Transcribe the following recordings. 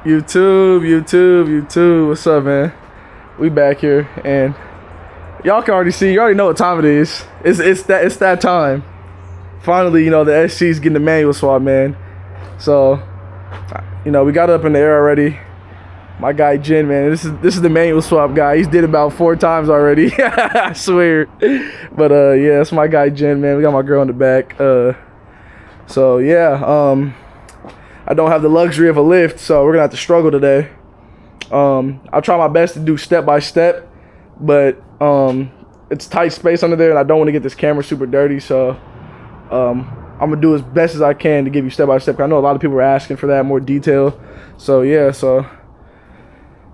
YouTube. What's up, man? We back here, and y'all can already see. You already know what time it is. It's that time. Finally, you know, the SC's getting the manual swap, man. So, you know, we got it up in the air already. My guy Jen, man, this is the manual swap guy. He's did about 4 times already. I swear. But yeah, that's my guy Jen, man. We got my girl in the back. So yeah, I don't have the luxury of a lift, so we're gonna have to struggle today. I'll try my best to do step by step, but it's tight space under there, and I don't want to get this camera super dirty, so I'm gonna do as best as I can to give you step by step. I know a lot of people are asking for that more detail, so yeah. So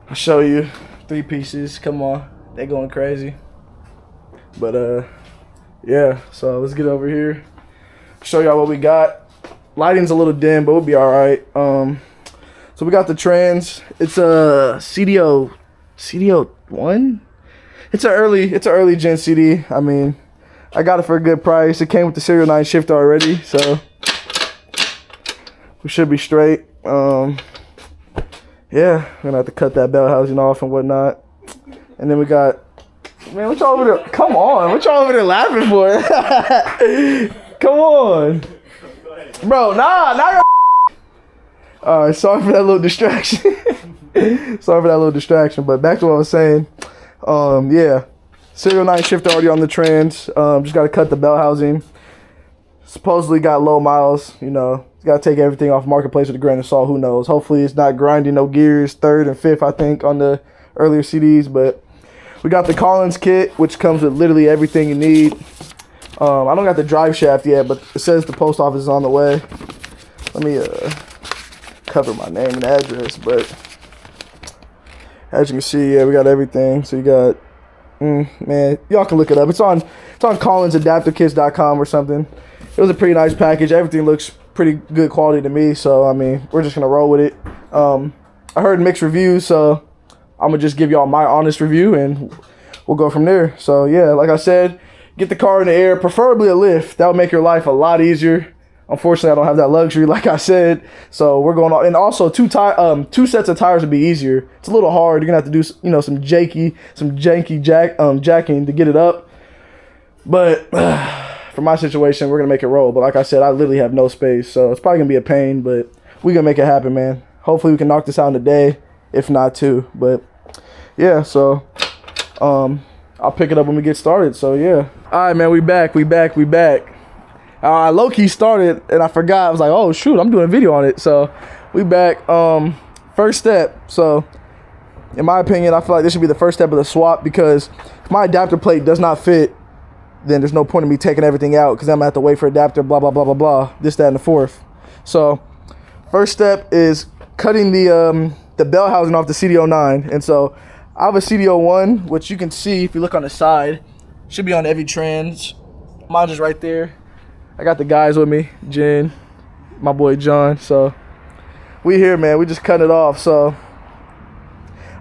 I'll show you 3 pieces. Come on, they're going crazy. But yeah. So let's get over here. Show y'all what we got. Lighting's a little dim, but we'll be all right. So we got the trans. It's a CD009. It's an early gen CD. I mean, I got it for a good price. It came with the CD009 shifter already, so we should be straight. Yeah, we're gonna have to cut that bell housing off and whatnot. And then we got, man, what y'all over there? Come on, what y'all over there laughing for? Come on. Bro, nah. Alright, sorry for that little distraction. But back to what I was saying. Yeah. CD009 shifter already on the trans. Just gotta cut the belt housing. Supposedly got low miles, you know. Gotta take everything off marketplace with a grain of salt, who knows. Hopefully it's not grinding no gears, 3rd and 5th, I think, on the earlier CDs. But we got the Collins kit, which comes with literally everything you need. I don't got the drive shaft yet, but it says the post office is on the way. Let me cover my name and address, but as you can see, yeah, we got everything. So you got, man, y'all can look it up. It's on collinsadapterkits.com or something. It was a pretty nice package. Everything looks pretty good quality to me, so I mean, we're just gonna roll with it. I heard mixed reviews, so I'm gonna just give y'all my honest review, and we'll go from there. So yeah, like I said, get the car in the air, preferably a lift. That would make your life a lot easier. Unfortunately, I don't have that luxury, like I said. So we're going on, and also 2 sets of tires would be easier. It's a little hard. You're gonna have to do, you know, some janky jacking to get it up. But for my situation, we're gonna make it roll. But like I said, I literally have no space, so it's probably gonna be a pain. But we gonna make it happen, man. Hopefully, we can knock this out in a day, if not 2. But yeah, so I'll pick it up when we get started. So yeah. All right, man, we back. I low-key started and I forgot. I was like, oh shoot, I'm doing a video on it. So we back. First step. So in my opinion, I feel like this should be the first step of the swap, because if my adapter plate does not fit, then there's no point in me taking everything out, because I'm gonna have to wait for adapter, blah blah blah blah blah, this, that, and the fourth. So first step is cutting the bell housing off the CD009. And so I have a CD001, which you can see if you look on the side, should be on every trans. Mine's just right there. I got the guys with me, Jen, my boy John. So we here, man. We just cutting it off. So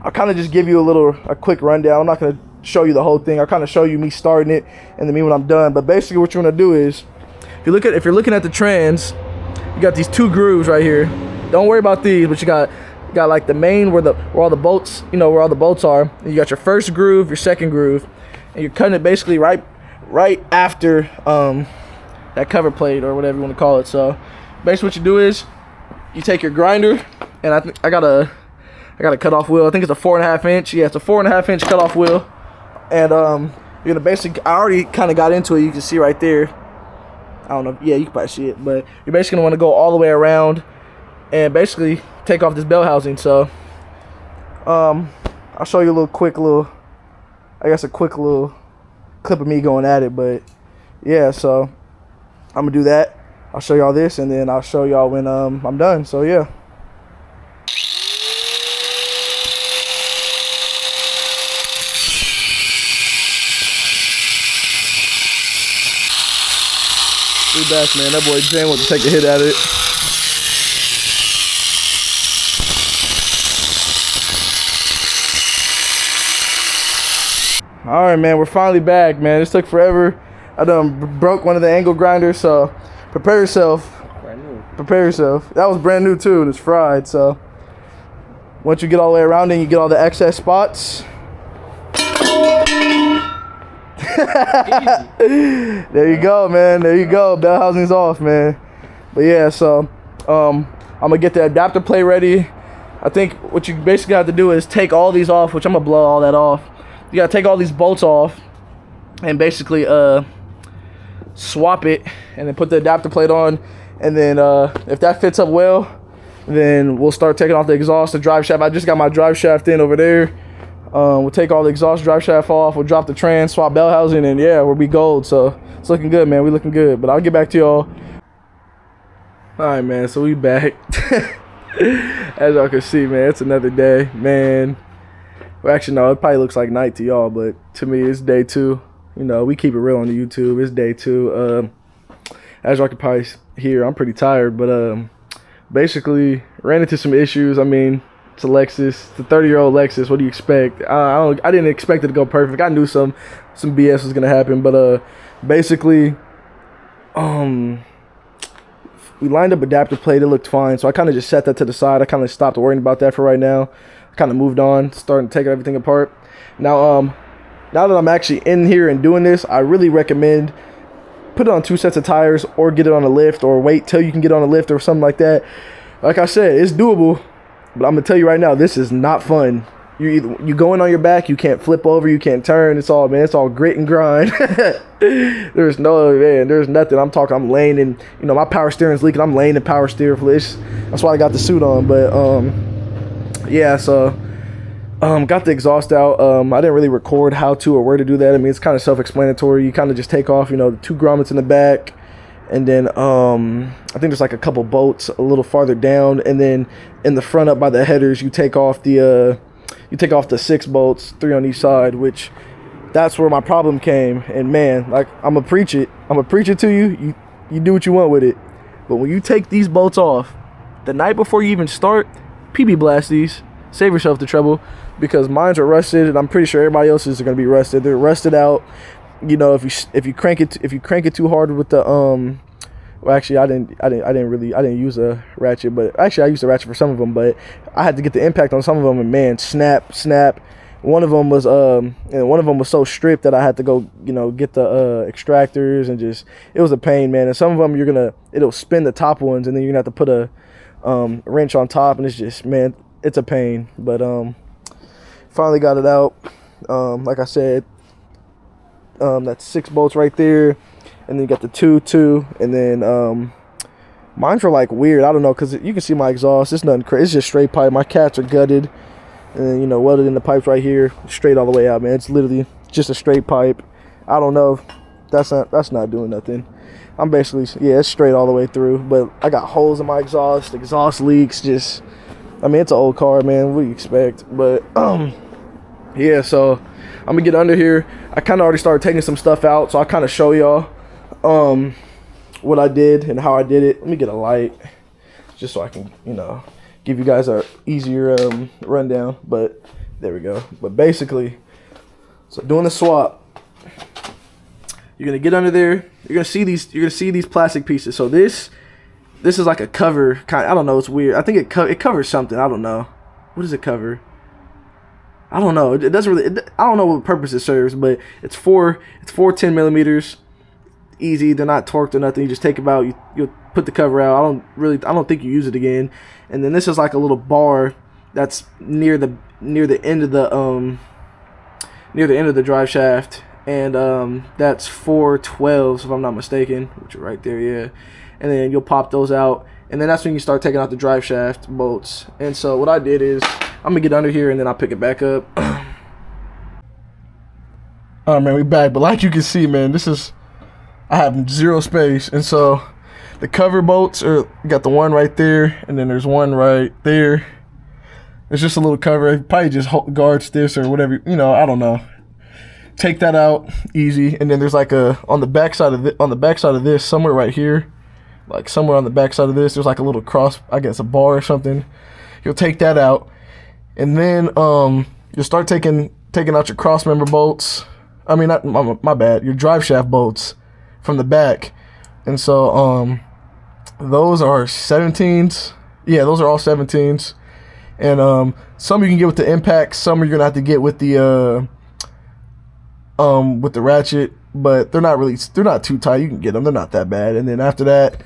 I'll kind of just give you a quick rundown. I'm not gonna show you the whole thing. I'll kind of show you me starting it and then me when I'm done. But basically, what you're gonna do is, if you're looking at the trans, you got these 2 grooves right here. Don't worry about these, but you got like the main where all the bolts, you know, where all the bolts are. And you got your first groove, your second groove, and you're cutting it basically right after that cover plate or whatever you want to call it. So basically what you do is you take your grinder, and I got a cutoff wheel. I think it's a 4.5 inch. Yeah, it's a 4.5 inch cutoff wheel. And you're gonna basically, I already kind of got into it. You can see right there. I don't know. Yeah, you can probably see it. But you're basically gonna want to go all the way around and basically take off this bell housing. So I'll show you a quick little clip of me going at it. But yeah, so I'm gonna do that. I'll show y'all this, and then I'll show y'all when I'm done. So yeah. We back, man. That boy Jen wants to take a hit at it. All right, man. We're finally back, man. This took forever. I done broke one of the angle grinders, so prepare yourself. Brand new. Prepare yourself. That was brand new too, and it's fried. So Once you get all the way around and you get all the excess spots, there you go, man. There you go. Bell housing's off, man. But yeah, so I'm gonna get the adapter plate ready. I think what you basically have to do is take all these off, which I'm gonna blow all that off. You gotta take all these bolts off and basically swap it, and then put the adapter plate on. And then if that fits up well, then we'll start taking off the exhaust, the drive shaft. I just got my drive shaft in over there. We'll take all the exhaust, drive shaft off. We'll drop the trans, swap bell housing, and yeah, we'll be gold. So it's looking good, man. We looking good. But I'll get back to y'all. All right, man. So we back. As y'all can see, man, it's another day, man. Well, actually, no, it probably looks like night to y'all, but to me, it's day 2. You know, we keep it real on the YouTube. It's day 2. As y'all can probably hear, I'm pretty tired, but basically ran into some issues. I mean, it's a Lexus. It's a 30-year-old Lexus. What do you expect? I didn't expect it to go perfect. I knew some BS was gonna happen, but basically, we lined up adapter plate. It looked fine, so I kind of just set that to the side. I kind of stopped worrying about that for right now. I kind of moved on, starting to take everything apart. Now that I'm actually in here and doing this, I really recommend put it on 2 sets of tires, or get it on a lift, or wait till you can get on a lift or something like that. Like I said, it's doable, but I'm gonna tell you right now, this is not fun. You going on your back, you can't flip over, you can't turn. It's all grit and grind. There's nothing. I'm laying in, my power steering's leaking. I'm laying in power steer for this. That's why I got the suit on. But yeah, so got the exhaust out. I didn't really record how to or where to do that. I mean, it's kind of self-explanatory. You kind of just take off, the 2 grommets in the back, and then I think there's like a couple bolts a little farther down, and then in the front up by the headers, you take off the 6 bolts, 3 on each side, which that's where my problem came. And man, like, I'm gonna preach it to you. You do what you want with it, but when you take these bolts off the night before you even start, PB blast these. Save yourself the trouble, because mines are rusted, and I'm pretty sure everybody else's are gonna be rusted. They're rusted out. If you crank it too hard with the well, actually, I didn't use a ratchet, but actually I used a ratchet for some of them, but I had to get the impact on some of them, and man, snap. One of them was so stripped that I had to go, get the extractors, and just, it was a pain, man. And some of them it'll spin the top ones, and then you're gonna have to put a wrench on top, and it's just, man, it's a pain. But finally got it out. Like I said, that's 6 bolts right there. And then you got the 2, and then mines are like weird. I don't know, because you can see my exhaust. It's nothing crazy. It's just straight pipe. My cats are gutted, and then, welded in the pipes right here, straight all the way out, man. It's literally just a straight pipe. I don't know. That's not doing nothing. I'm basically, yeah, it's straight all the way through. But I got holes in my exhaust. Exhaust leaks. Just, I mean, it's an old car, man. What do you expect? But yeah. So I'm gonna get under here. I kind of already started taking some stuff out, so I'll kind of show y'all what I did and how I did it. Let me get a light just so I can, give you guys a easier rundown. But there we go. But basically, so doing the swap, you're gonna get under there. You're gonna see these plastic pieces. So this is like a cover kind. I don't know. It's weird. I think it covers something. I don't know. What does it cover? I don't know. It doesn't really. I don't know what purpose it serves, but it's 4 10 millimeters. Easy. They're not torqued or nothing. You just take them out. You'll put the cover out. I don't think you use it again. And then this is like a little bar that's near the end of the drive shaft, and that's 412s if I'm not mistaken, which are right there, yeah. And then you'll pop those out, and then that's when you start taking out the drive shaft bolts. And so what I did is, I'm gonna get under here and then I'll pick it back up. Alright, man, we back. But like you can see, man, I have 0 space, and so the cover bolts are, you got the one right there, and then there's one right there. It's just a little cover. It probably just guards this or whatever, I don't know. Take that out, easy. And then there's like on the back side of this, somewhere right here, like somewhere on the back side of this, there's like a little cross, I guess a bar or something. You'll take that out, and then you'll start taking out your cross member bolts. I mean, not my bad, your drive shaft bolts from the back. And so those are 17s. Yeah, those are all 17s. And some you can get with the impact, some you're gonna have to get with the ratchet, but they're not too tight. You can get them, they're not that bad. And then after that,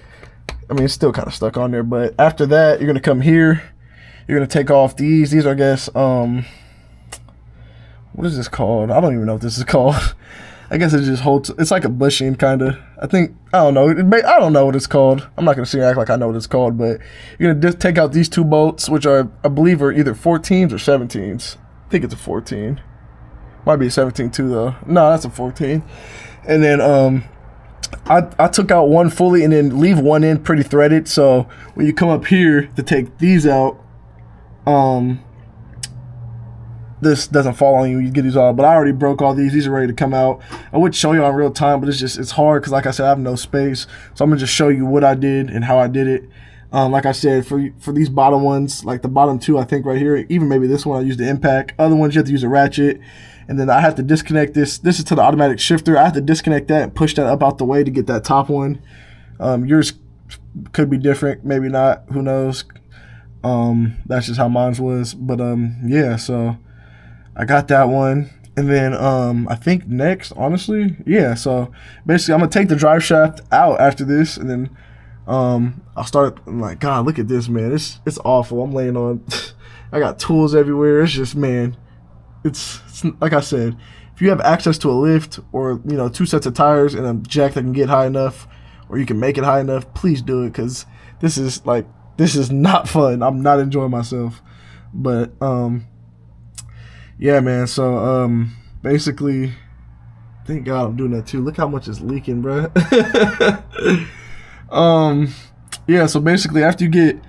I mean, it's still kind of stuck on there, but after that, you're gonna come here. You're gonna take off these. These are, I guess, what is this called? I don't even know what this is called. I guess it just holds. It's like a bushing kind of. I don't know. I don't know what it's called. I'm not gonna sit here and act like I know what it's called, but you're gonna just take out these two bolts, which I believe are either 14s or 17s. I think it's a 14. Might be a 17 too, though. No, that's a 14. And then I took out one fully and then leave one in pretty threaded. So when you come up here to take these out, this doesn't fall on you. You get these all, but I already broke all these. These are ready to come out. I would show you on real time, but it's hard because, like I said, I have no space. So I'm gonna just show you what I did and how I did it. Like I said, for these bottom ones, like the bottom two, I think right here, even maybe this one, I used the impact. Other ones, you have to use a ratchet. And then I have to disconnect this. This is to the automatic shifter. I have to disconnect that and push that up out the way to get that top one. Yours could be different, maybe not. Who knows? That's just how mine was. But yeah, so I got that one. And then I think next, honestly, yeah. So basically, I'm gonna take the drive shaft out after this, and then I'll start. I'm like, God, look at this, man. It's awful. I'm laying on. I got tools everywhere. It's just, man. It's like I said, if you have access to a lift or, you know, 2 sets of tires and a jack that can get high enough, or you can make it high enough, please do it, because this is not fun. I'm not enjoying myself. But yeah, man. So basically, thank God I'm doing that too. Look how much is leaking, bro. Yeah. So basically, after you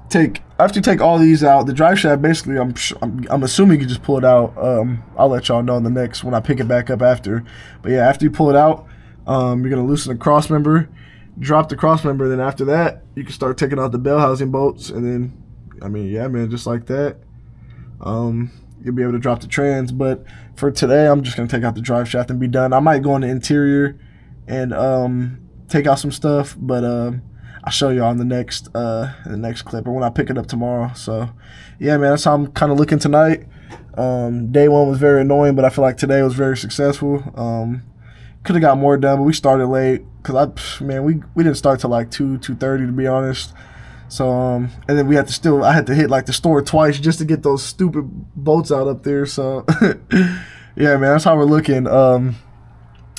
take all these out, the drive shaft, basically, I'm assuming you can just pull it out. I'll let y'all know in the next when I pick it back up after. But yeah, after you pull it out, you're gonna loosen the cross member, drop the cross member, then after that, you can start taking out the bell housing bolts, and then, I mean, yeah, man, just like that, you'll be able to drop the trans. But for today, I'm just gonna take out the drive shaft and be done. I might go in the interior and take out some stuff, but I'll show y'all in the next clip or when I pick it up tomorrow. So yeah, man, that's how I'm kind of looking tonight. Day one was very annoying, but I feel like today was very successful. Could have got more done, but we started late because we didn't start till like 2:30 to be honest. So and then I had to hit like the store twice just to get those stupid bolts out up there. So yeah, man, that's how we're looking.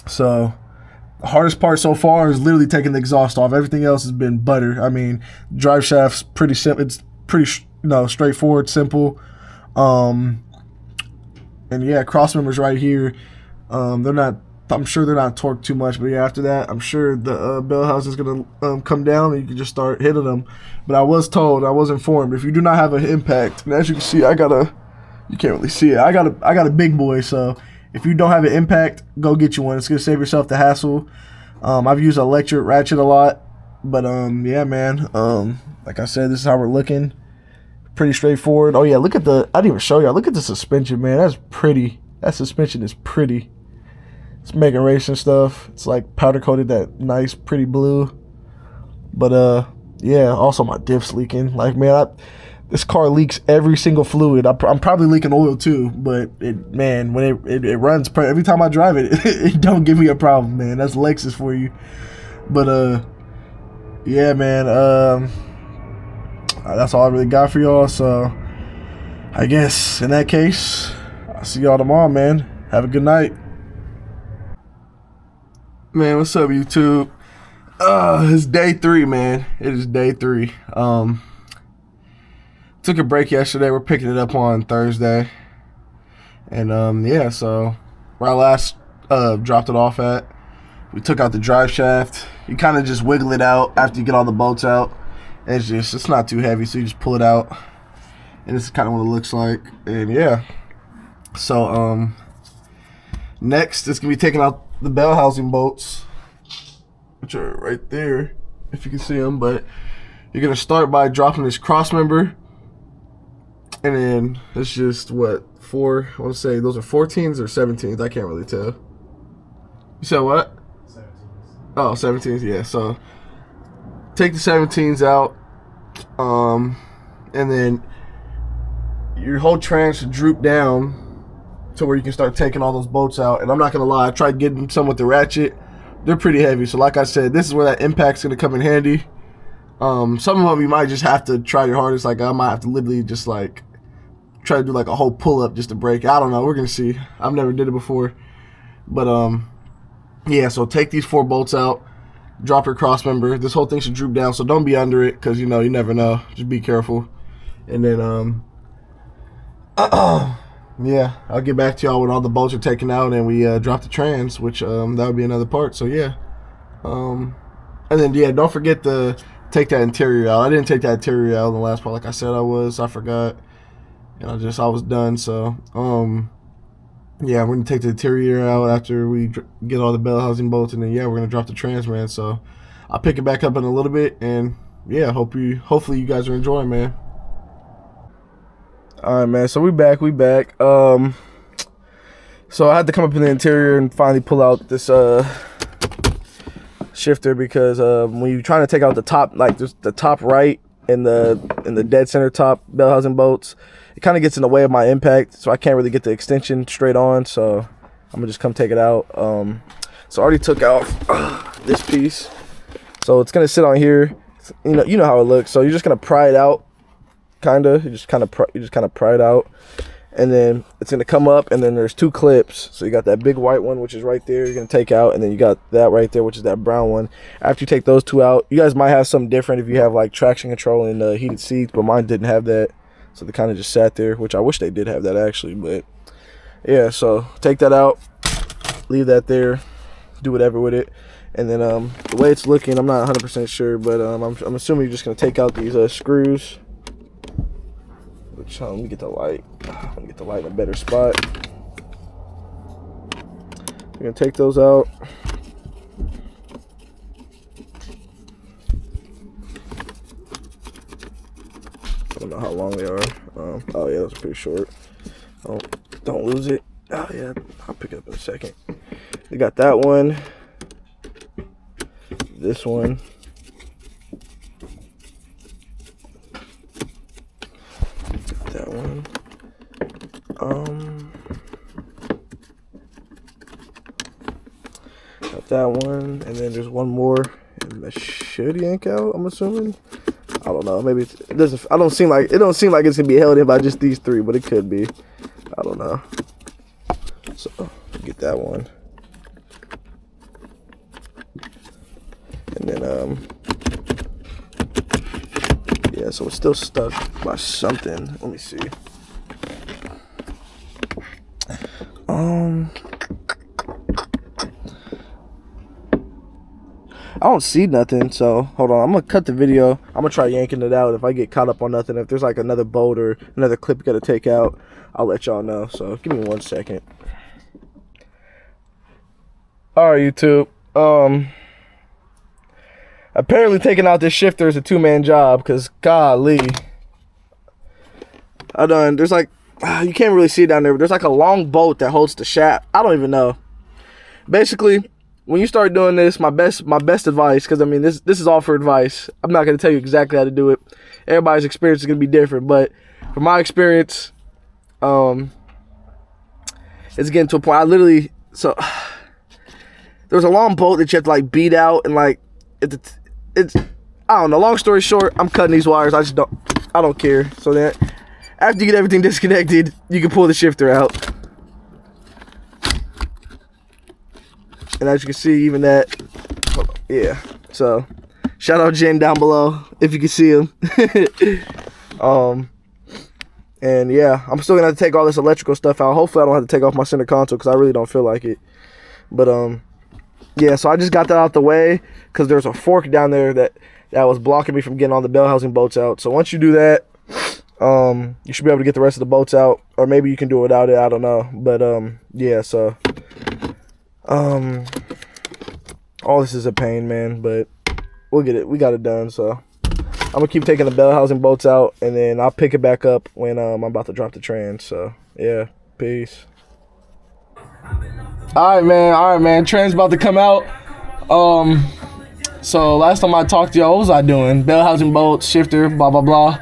So the hardest part so far is literally taking the exhaust off. Everything else has been butter. I mean, drive shaft's pretty simple. It's pretty straightforward, simple. And yeah, cross members right here. I'm sure they're not torqued too much, but yeah, after that, I'm sure the bell housing is gonna come down and you can just start hitting them. But I was informed, if you do not have an impact, and as you can see, you can't really see it. I got a big boy, so if you don't have an impact, go get you one. It's gonna save yourself the hassle. I've used an electric ratchet a lot, but yeah, man. Like I said, this is how we're looking. Pretty straightforward. Oh yeah, I didn't even show y'all. Look at the suspension, man. That's pretty. That suspension is pretty. It's Mega Racing stuff. It's like powder coated that nice, pretty blue. But yeah. Also, my diff's leaking. Like, man, this car leaks every single fluid. I'm probably leaking oil too, but when it runs, every time I drive it, it don't give me a problem, man. That's Lexus for you. But yeah, man. That's all I really got for y'all. So I guess in that case, I'll see y'all tomorrow, man. Have a good night. Man, what's up, YouTube? It's day 3, man. It is day 3. Took a break yesterday. We're picking it up on Thursday. And yeah, so where I last dropped it off at, we took out the drive shaft. You kind of just wiggle it out after you get all the bolts out. And it's not too heavy, so you just pull it out. And this is kind of what it looks like. And yeah. So next it's gonna be taking out the bell housing bolts, which are right there, if you can see them. But you're gonna start by dropping this cross member, and then it's just what, 4, I want to say those are 14s or 17s, I can't really tell. You said what? 17s. Oh, 17s, yeah. So take the 17s out, and then your whole trans should droop down to where you can start taking all those bolts out. And I'm not gonna lie, I tried getting some with the ratchet. They're pretty heavy, so like I said, this is where that impact's gonna come in handy. Some of them you might just have to try your hardest. Like I might have to literally just like try to do like a whole pull-up just to break. I don't know, we're gonna see. I've never did it before, but yeah, so take these 4 bolts out, drop your cross member. This whole thing should droop down, so don't be under it, because you know, you never know. Just be careful. And then yeah, I'll get back to y'all when all the bolts are taken out and we drop the trans, which that would be another part. So yeah, and then yeah, don't forget to take that interior out. I didn't take that interior out in the last part, like I said I forgot, and I was done. So yeah, we're gonna take the interior out after we get all the bell housing bolts, and then yeah, we're gonna drop the trans, man. So I'll pick it back up in a little bit, and yeah, hopefully you guys are enjoying, man. All right, man, so we back. So I had to come up in the interior and finally pull out this shifter, because when you're trying to take out the top, like just the top right and the dead center top bell housing bolts, it kind of gets in the way of my impact, so I can't really get the extension straight on. So I'm gonna just come take it out. So I already took out this piece, so it's gonna sit on here. You know how it looks. So you're just gonna pry it out. You just kind of pry it out, and then it's gonna come up, and then there's 2 clips. So you got that big white one, which is right there, you're gonna take out, and then you got that right there, which is that brown one. After you take those 2 out, you guys might have something different if you have like traction control and heated seats, but mine didn't have that, so they kind of just sat there, which I wish they did have that actually. But yeah, so take that out, leave that there, do whatever with it. And then the way it's looking, I'm not 100% sure, but I'm assuming you're just gonna take out these screws. Which, let me get the light. Let me get the light in a better spot. You're gonna take those out. I don't know how long they are. Oh yeah, those are pretty short. Oh, don't lose it. Oh yeah, I'll pick it up in a second. We got that one. This one. That one. Got that one, and then there's one more, and that should yank out, I'm assuming. I don't know, maybe it doesn't. It don't seem like it's gonna be held in by just these 3, but it could be. I don't know. So get that one, and then yeah, so it's still stuck by something. Let me see. I don't see nothing, so hold on. I'm gonna cut the video. I'm gonna try yanking it out. If I get caught up on nothing, if there's like another bolt or another clip you gotta take out, I'll let y'all know. So give me 1 second. All right, YouTube. Apparently taking out this shifter is a 2-man job, because golly, there's like, you can't really see it down there, but there's like a long bolt that holds the shaft. I don't even know. Basically, when you start doing this, my best advice, because I mean this is all for advice. I'm not gonna tell you exactly how to do it. Everybody's experience is gonna be different, but from my experience, it's getting to a point. So there's a long bolt that you have to like beat out, and like it's I don't know. Long story short, I'm cutting these wires. I don't care. So then after you get everything disconnected, you can pull the shifter out. And as you can see, even that, yeah. So shout out Jen down below if you can see him. And yeah, I'm still gonna have to take all this electrical stuff out. Hopefully I don't have to take off my center console, because I really don't feel like it. But yeah, so I just got that out the way, because there's a fork down there that was blocking me from getting all the bell housing bolts out. So once you do that, you should be able to get the rest of the bolts out, or maybe you can do it without it, I don't know. But yeah, so all this is a pain, man, but we'll get it. We got it done. So I'm gonna keep taking the bell housing bolts out, and then I'll pick it back up when I'm about to drop the trans. So yeah, peace. All right, man. Trans about to come out. So last time I talked to y'all, what was I doing? Bell housing bolts, shifter, blah blah blah.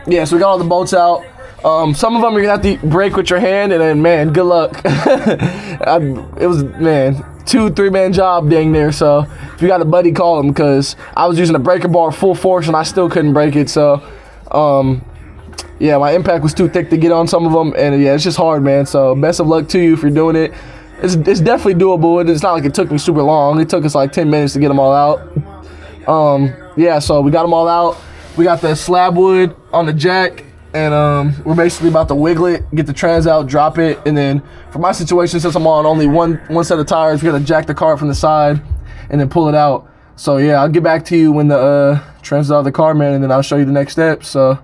Yeah, so we got all the bolts out. Some of them you're gonna have to break with your hand, and then man, good luck. It was, man, 2-3 man job dang there. So if you got a buddy, call him, because I was using a breaker bar full force and I still couldn't break it. So yeah, my impact was too thick to get on some of them, and yeah, it's just hard, man. So best of luck to you if you're doing it. It's definitely doable. It's not like it took me super long. It took us like 10 minutes to get them all out. Yeah, so we got them all out. We got the slab wood on the jack, and we're basically about to wiggle it, get the trans out, drop it, and then for my situation, since I'm on only one set of tires, we're gonna jack the car from the side and then pull it out. So yeah, I'll get back to you when the trans is out of the car, man, and then I'll show you the next steps. So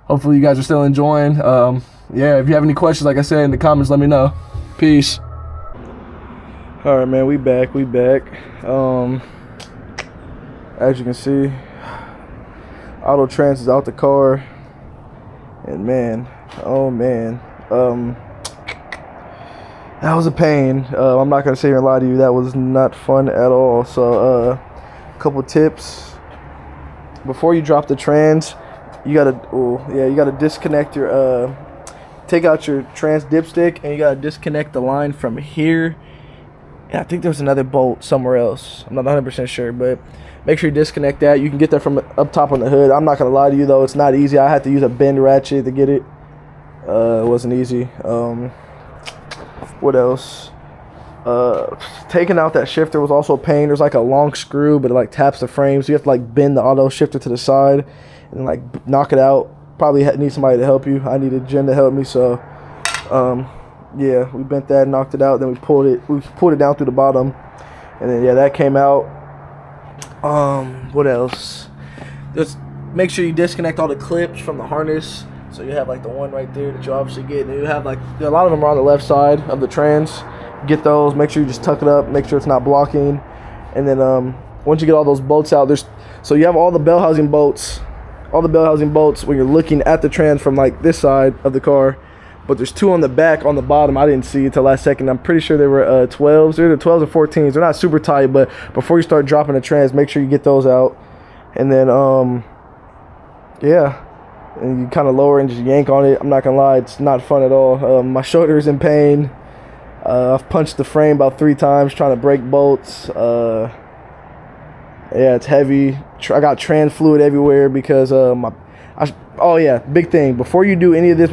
hopefully you guys are still enjoying. Yeah, if you have any questions, like I said, in the comments, let me know. Peace. All right, man, we back. As you can see, auto trans is out the car, and man, oh man, that was a pain. I'm not gonna sit here and lie to you, that was not fun at all. So a couple tips before you drop the trans. You gotta disconnect your take out your trans dipstick, and you gotta disconnect the line from here. Yeah, I think there was another bolt somewhere else. I'm not 100% sure, but make sure you disconnect that. You can get that from up top on the hood. I'm not gonna lie to you though, it's not easy. I had to use a bend ratchet to get it. It wasn't easy. What else? Taking out that shifter was also a pain. There's like a long screw, but it like taps the frame, so you have to like bend the auto shifter to the side and like knock it out. Probably need somebody to help you. I needed Jen to help me, so yeah, we bent that, knocked it out, then we pulled it down through the bottom, and then yeah, that came out. What else? Just make sure you disconnect all the clips from the harness. So you have like the one right there that you obviously get, and you have like a lot of them are on the left side of the trans. Get those. Make sure you just tuck it up. Make sure it's not blocking. And then once you get all those bolts out, so you have all the bell housing bolts when you're looking at the trans from like this side of the car. But there's two on the back on the bottom. I didn't see until last second. I'm pretty sure they were 12s. They're either 12s or 14s. They're not super tight, but before you start dropping the trans, make sure you get those out. And then yeah, and you kind of lower and just yank on it. I'm not gonna lie, it's not fun at all. My shoulder is in pain. I've punched the frame about 3 times trying to break bolts. Yeah, it's heavy. I got trans fluid everywhere because oh yeah, big thing. Before you do any of this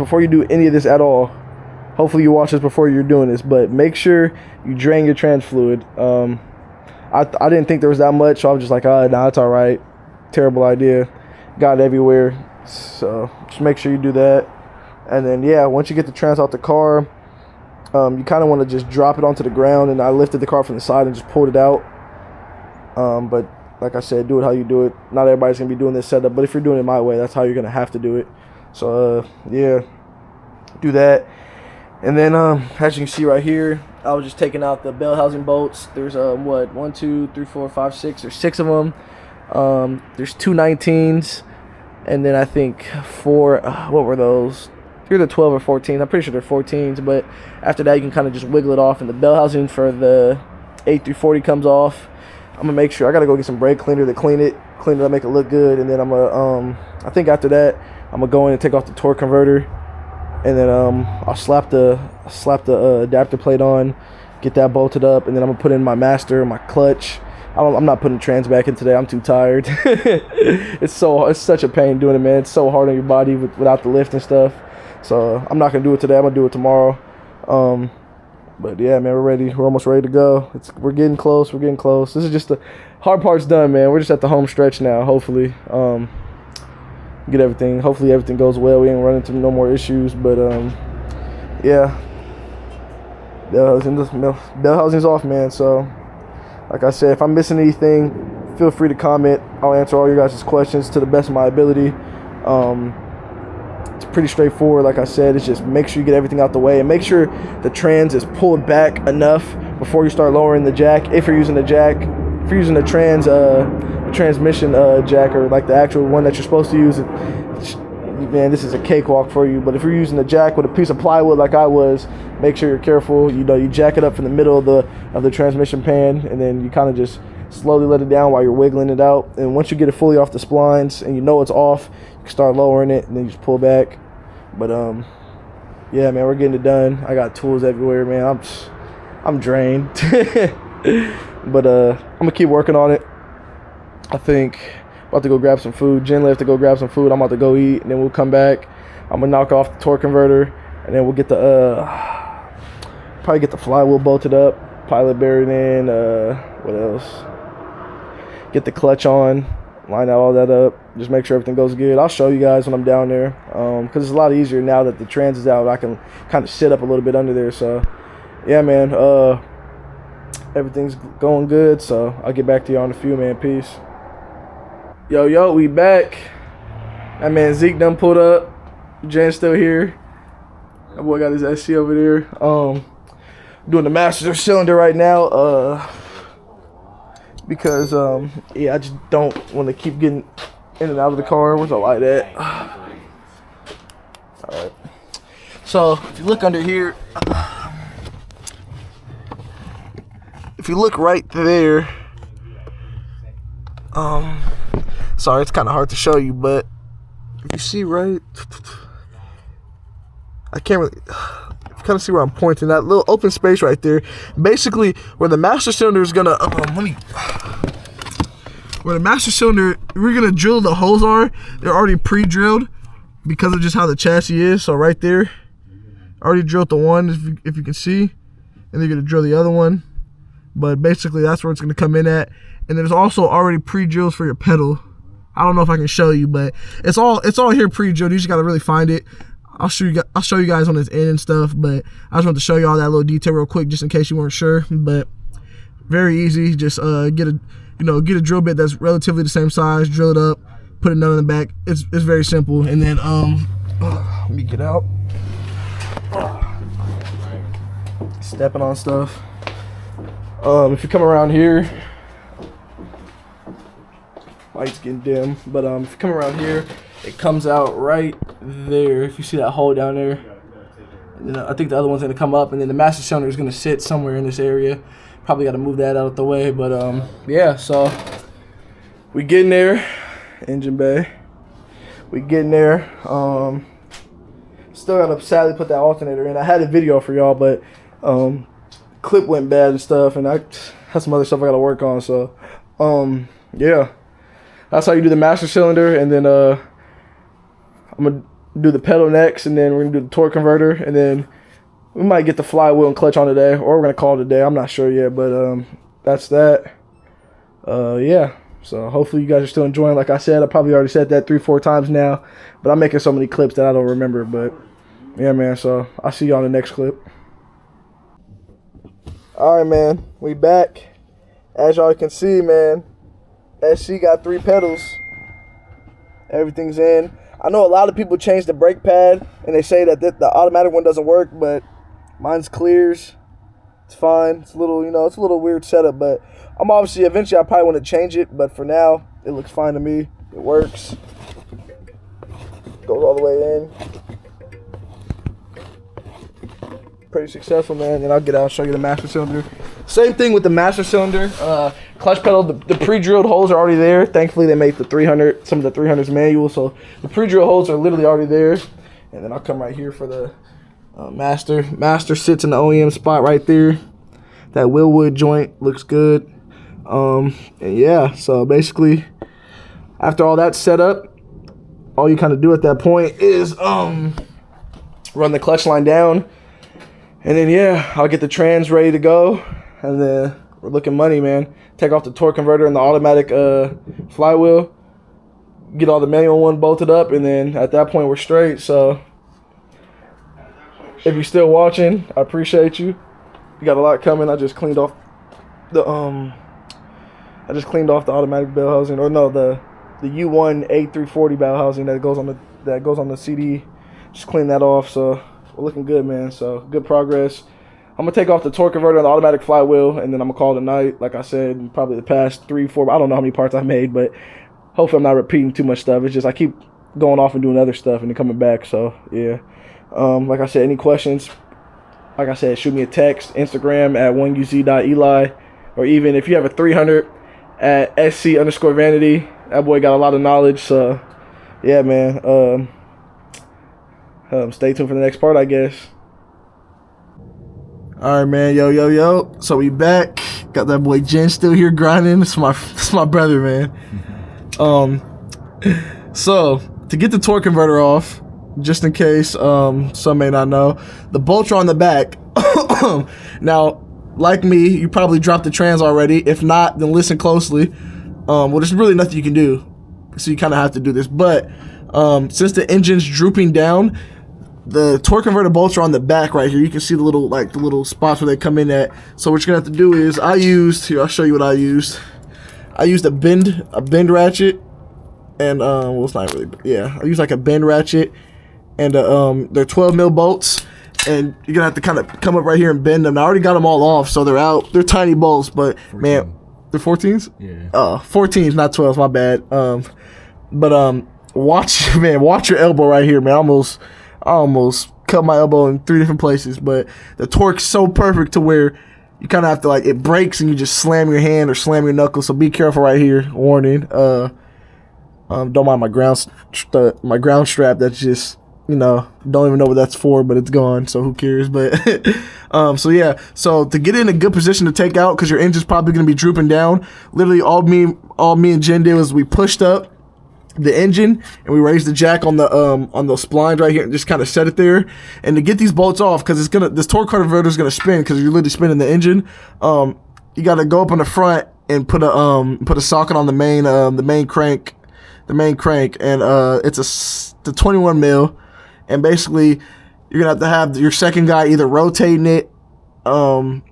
at all, hopefully you watch this before you're doing this, but make sure you drain your trans fluid. I didn't think there was that much, so I was just like, nah, it's all right. Terrible idea. Got it everywhere. So just make sure you do that. And then yeah, once you get the trans out the car, you kind of want to just drop it onto the ground, and I lifted the car from the side and just pulled it out. But like I said, do it how you do it. Not everybody's gonna be doing this setup, but if you're doing it my way, that's how you're gonna have to do it. So yeah, do that. And then as you can see right here, I was just taking out the bell housing bolts. There's 1, 2, 3, 4, 5, 6. There's 6 of them. There's 2 19s, and then I think 4. What were those? They're the 12 or 14. I'm pretty sure they're 14s. But after that, you can kind of just wiggle it off, and the bell housing for the 8 through 40 comes off. I'm gonna make sure I gotta go get some brake cleaner to clean it up, make it look good, and then I'm gonna I think after that I'm gonna go in and take off the torque converter, and then I'll slap the adapter plate on, get that bolted up, and then I'm gonna put in my master, my clutch. I'm not putting trans back in today. I'm too tired. It's such a pain doing it, man. It's so hard on your body without the lift and stuff. So I'm not gonna do it today. I'm gonna do it tomorrow. But yeah, man, we're ready. We're almost ready to go. We're getting close. This is just the hard part's done, man. We're just at the home stretch now. Hopefully, get everything. Hopefully everything goes well. We ain't running into no more issues. But yeah, bell housing's off, man. So like I said, if I'm missing anything, feel free to comment. I'll answer all your guys' questions to the best of my ability. It's pretty straightforward. Like I said, it's just make sure you get everything out the way, and make sure the trans is pulled back enough before you start lowering the jack. If you're using the jack, if you're using the transmission jack, or like the actual one that you're supposed to use, man, this is a cakewalk for you. But if you're using the jack with a piece of plywood like I was, make sure you're careful. You jack it up from the middle of the transmission pan, and then you kind of just slowly let it down while you're wiggling it out. And once you get it fully off the splines and you know it's off, you can start lowering it, and then you just pull back. But yeah, man, we're getting it done. I got tools everywhere, man. I'm drained. But I'm gonna keep working on it. I think about to go grab some food. Jen left to go grab some food. I'm about to go eat, and then we'll come back. I'm gonna knock off the torque converter, and then we'll get the probably get the flywheel bolted up, pilot buried in. What else? Get the clutch on, line out all that up. Just make sure everything goes good. I'll show you guys when I'm down there, because it's a lot easier now that the trans is out. I can kind of sit up a little bit under there. So yeah, man. Everything's going good. So I'll get back to you in a few, man. Peace. Yo, we back. That man Zeke done pulled up. Jen's still here. That boy got his SC over there. Doing the master cylinder right now. Because yeah, I just don't want to keep getting in and out of the car. Where's the light at? All right. So if you look under here, if you look right there, sorry, it's kind of hard to show you, but if you see right, I can't really, you kind of see where I'm pointing, that little open space right there, basically where the master cylinder is gonna, where the master cylinder, we're gonna drill the holes are, they're already pre-drilled because of just how the chassis is. So right there, I already drilled the one, if you can see, and they're gonna drill the other one. But basically that's where it's gonna come in at. And there's also already pre-drills for your pedal. I don't know if I can show you, but it's all here pre-drilled. You just gotta really find it. I'll show you guys on this end and stuff, but I just wanted to show you all that little detail real quick, just in case you weren't sure. But very easy. Just get a drill bit that's relatively the same size, drill it up, put a nut in the back. It's very simple. And then let me get out. Stepping on stuff. If you come around here, light's getting dim, but if you come around here, it comes out right there. If you see that hole down there, and then I think the other one's gonna come up, and then the master cylinder is gonna sit somewhere in this area. Probably got to move that out of the way, but yeah. So we getting there, engine bay. We getting there. Still gotta sadly put that alternator in. I had a video for y'all, but clip went bad and stuff, and I have some other stuff I gotta work on. So yeah, that's how you do the master cylinder. And then I'm gonna do the pedal next, and then we're gonna do the torque converter, and then we might get the flywheel and clutch on today, or we're gonna call it a day. I'm not sure yet, but that's that. Yeah, so hopefully you guys are still enjoying. Like I said, I probably already said that 3-4 times now, but I'm making so many clips that I don't remember. But yeah, man, so I'll see you on the next clip. All right, man, we back. As y'all can see, man, SC got 3 pedals. Everything's in. I know a lot of people change the brake pad, and they say that the automatic one doesn't work, but mine's clears. It's fine. It's a little, it's a little weird setup, but I'm obviously, eventually I probably want to change it, but for now, it looks fine to me. It works. Goes all the way in. Pretty successful, man. And I'll get out and show you the master cylinder. Same thing with the master cylinder. Clutch pedal, the pre-drilled holes are already there. Thankfully, they made the 300, some of the 300s manual, so the pre-drilled holes are literally already there. And then I'll come right here for the master. Master sits in the OEM spot right there. That Willwood joint looks good. And yeah, so basically, after all that's set up, all you kind of do at that point is run the clutch line down. And then, yeah, I'll get the trans ready to go. And then we're looking money, man. Take off the torque converter and the automatic flywheel. Get all the manual one bolted up. And then at that point, we're straight. So if you're still watching, I appreciate you. You got a lot coming. I just cleaned off the automatic bell housing. Or no, the U1 A340 bell housing that goes on the CD. Just clean that off. So we're looking good, man. So good progress. I'm gonna take off the torque converter and the automatic flywheel, and then I'm gonna call it a night. Like I said, probably the past 3-4, I don't know how many parts I made, but hopefully I'm not repeating too much stuff. It's just I keep going off and doing other stuff and then coming back. So yeah, like I said, any questions, like I said, shoot me a text, Instagram at 1uz.eli, or even if you have a 300 at SC_vanity. That boy got a lot of knowledge. So yeah, man. Stay tuned for the next part, I guess. All right, man. Yo. So we back. Got that boy Jen still here grinding. It's my brother, man. So to get the torque converter off, just in case some may not know, the bolts are on the back. Now, like me, you probably dropped the trans already. If not, then listen closely. Well, there's really nothing you can do, so you kind of have to do this. But since the engine's drooping down, the torque converter bolts are on the back right here. You can see the little spots where they come in at. So what you're gonna have to do is, I'll show you what I used. I used a bend ratchet, and well, it's not really, yeah. I used like a bend ratchet, and they're 12 mil bolts, and you're gonna have to kind of come up right here and bend them. I already got them all off, so they're out. They're tiny bolts, but 14. Man, they're 14s. Yeah. 14s, not 12s. My bad. Watch your elbow right here, man. I almost cut my elbow in 3 different places, but the torque's so perfect to where you kind of have to, like, it breaks and you just slam your hand or slam your knuckles. So be careful right here. Warning. Don't mind my ground strap. That's just, don't even know what that's for, but it's gone. So who cares? But so yeah. So to get in a good position to take out, because your engine's probably going to be drooping down. Literally, all me and Jen did was we pushed up the engine and we raised the jack on the splines right here and just kind of set it there. And to get these bolts off, because this torque converter is gonna spin because you're literally spinning the engine. You got to go up on the front and put a socket on the main crank, and it's the 21 mil. And basically, you're gonna have your second guy either rotating it, or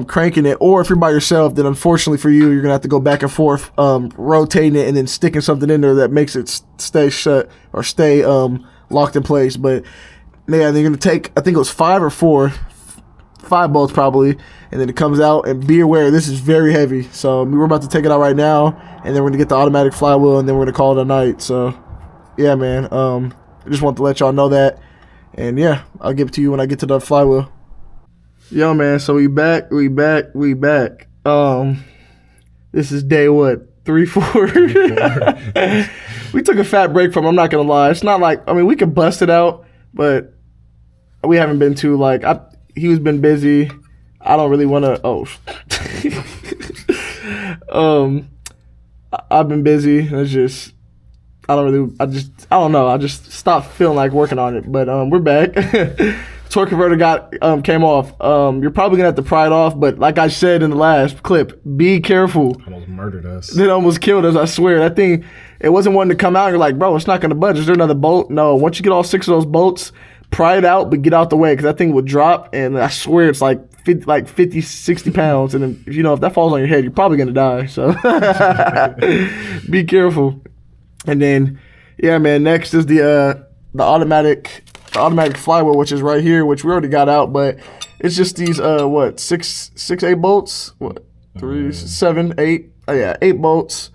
cranking it, or if you're by yourself, then unfortunately for you, you're gonna have to go back and forth, rotating it and then sticking something in there that makes it stay shut or stay locked in place. But yeah, they're gonna take, I think it was 5 bolts probably, and then it comes out. And be aware, this is very heavy. So we're about to take it out right now, and then we're gonna get the automatic flywheel, and then we're gonna call it a night. So yeah, man. I just want to let y'all know that, and yeah, I'll give it to you when I get to the flywheel. Yo, man, so we back. This is day what? 3, 4? We took a fat break from, I'm not gonna lie. It's not like, we could bust it out, but we haven't been too, he's been busy. I don't really wanna, I've been busy. It's just, I don't know. I just stopped feeling like working on it, but we're back. Torque converter came off. You're probably gonna have to pry it off, but like I said in the last clip, be careful. Almost murdered us. It almost killed us. I swear. That thing, it wasn't wanting to come out. You're like, bro, it's not gonna budge. Is there another bolt? No. Once you get all 6 of those bolts, pry it out, but get out the way, because that thing will drop. And I swear it's like 50, 60 pounds. And then if that falls on your head, you're probably gonna die. So be careful. And then, yeah, man. Next is the automatic flywheel, which is right here, which we already got out, but it's just these 6 8 bolts, 3 7 8 8 bolts.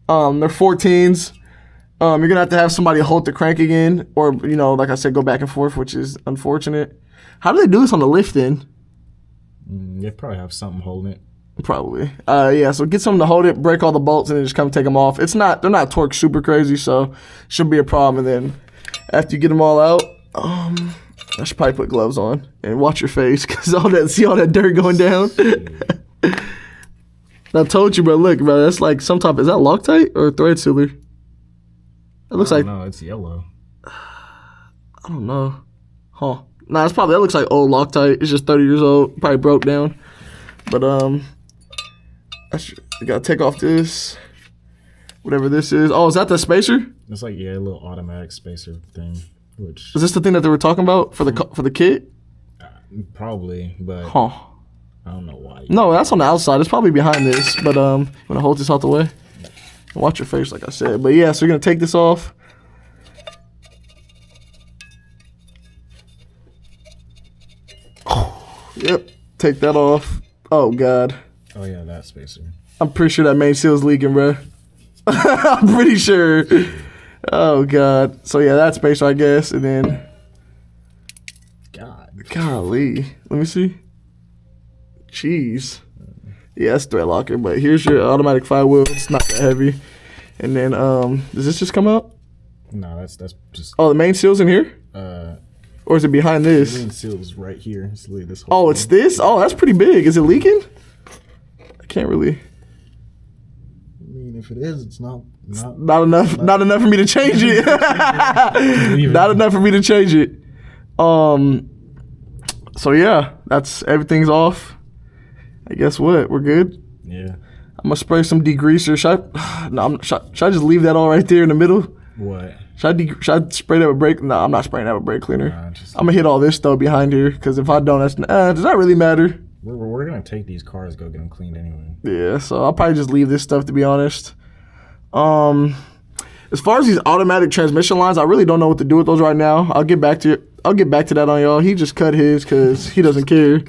They're 14s. You're gonna have somebody hold the crank again, or like I said, go back and forth, which is unfortunate. How do they do this on the lift then? They probably have something holding it. Probably. Yeah, so get something to hold it, break all the bolts, and then just come take them off. They're not torqued super crazy, so shouldn't be a problem. And then after you get them all out, I should probably put gloves on and watch your face, because see all that dirt going down. I told you, bro. Look, bro, that's like some type. Is that Loctite or thread sealer? It looks like. No, it's yellow. I don't know. Huh? Nah, that looks like old Loctite. It's just 30 years old. Probably broke down. But you gotta take off this, whatever this is. Oh, is that the spacer? It's like, yeah, a little automatic spacer thing. Which is this the thing that they were talking about for the kit? Probably, but I don't know why. No, that's on the outside. It's probably behind this. But I'm gonna hold this out the way. Watch your face, like I said. But yeah, so you're gonna take this off. Yep, take that off. Oh God. Oh yeah, that spacer. I'm pretty sure that main seal's leaking, bro. I'm pretty sure. Oh God. So yeah, that spacer, I guess, and then. Golly. Let me see. Jeez. Yeah, that's thread locker, but here's your automatic flywheel. It's not that heavy. And then, does this just come out? No, that's just. Oh, the main seal's in here? Or is it behind this? The main seal's right here. It's this whole oh, it's this? Oh, that's pretty big. Is it leaking? I can't really. I mean, if it is, it's not enough. Not enough for me to change it. Not enough for me to change it. So yeah, everything's off. I guess what? We're good. Yeah. I'm gonna spray some degreaser. Should I just leave that all right there in the middle? What? Should I spray that with brake? No, I'm not spraying that with brake cleaner. Nah, I'm gonna hit all this though behind here because if I don't, does that really matter? We're gonna take these cars, go get them cleaned anyway. Yeah, so I'll probably just leave this stuff to be honest. As far as these automatic transmission lines, I really don't know what to do with those right now. I'll get back to that on y'all. He just cut his because he doesn't care.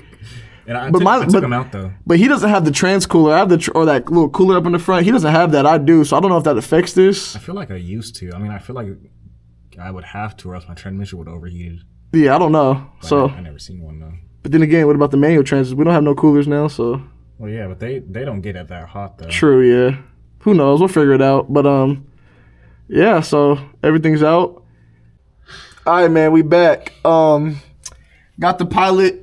And I took him out though. But he doesn't have the trans cooler. I have or that little cooler up in the front. He doesn't have that. I do. So I don't know if that affects this. I feel like I used to. I mean, I feel like I would have to, or else my transmission would overheat. Yeah, I don't know. But I never seen one though. But then again, what about the manual transits? We don't have no coolers now, so. Well, yeah, but they don't get it that hot though. True. Yeah. Who knows? We'll figure it out. But yeah. So everything's out. All right, man. We back. Got the pilot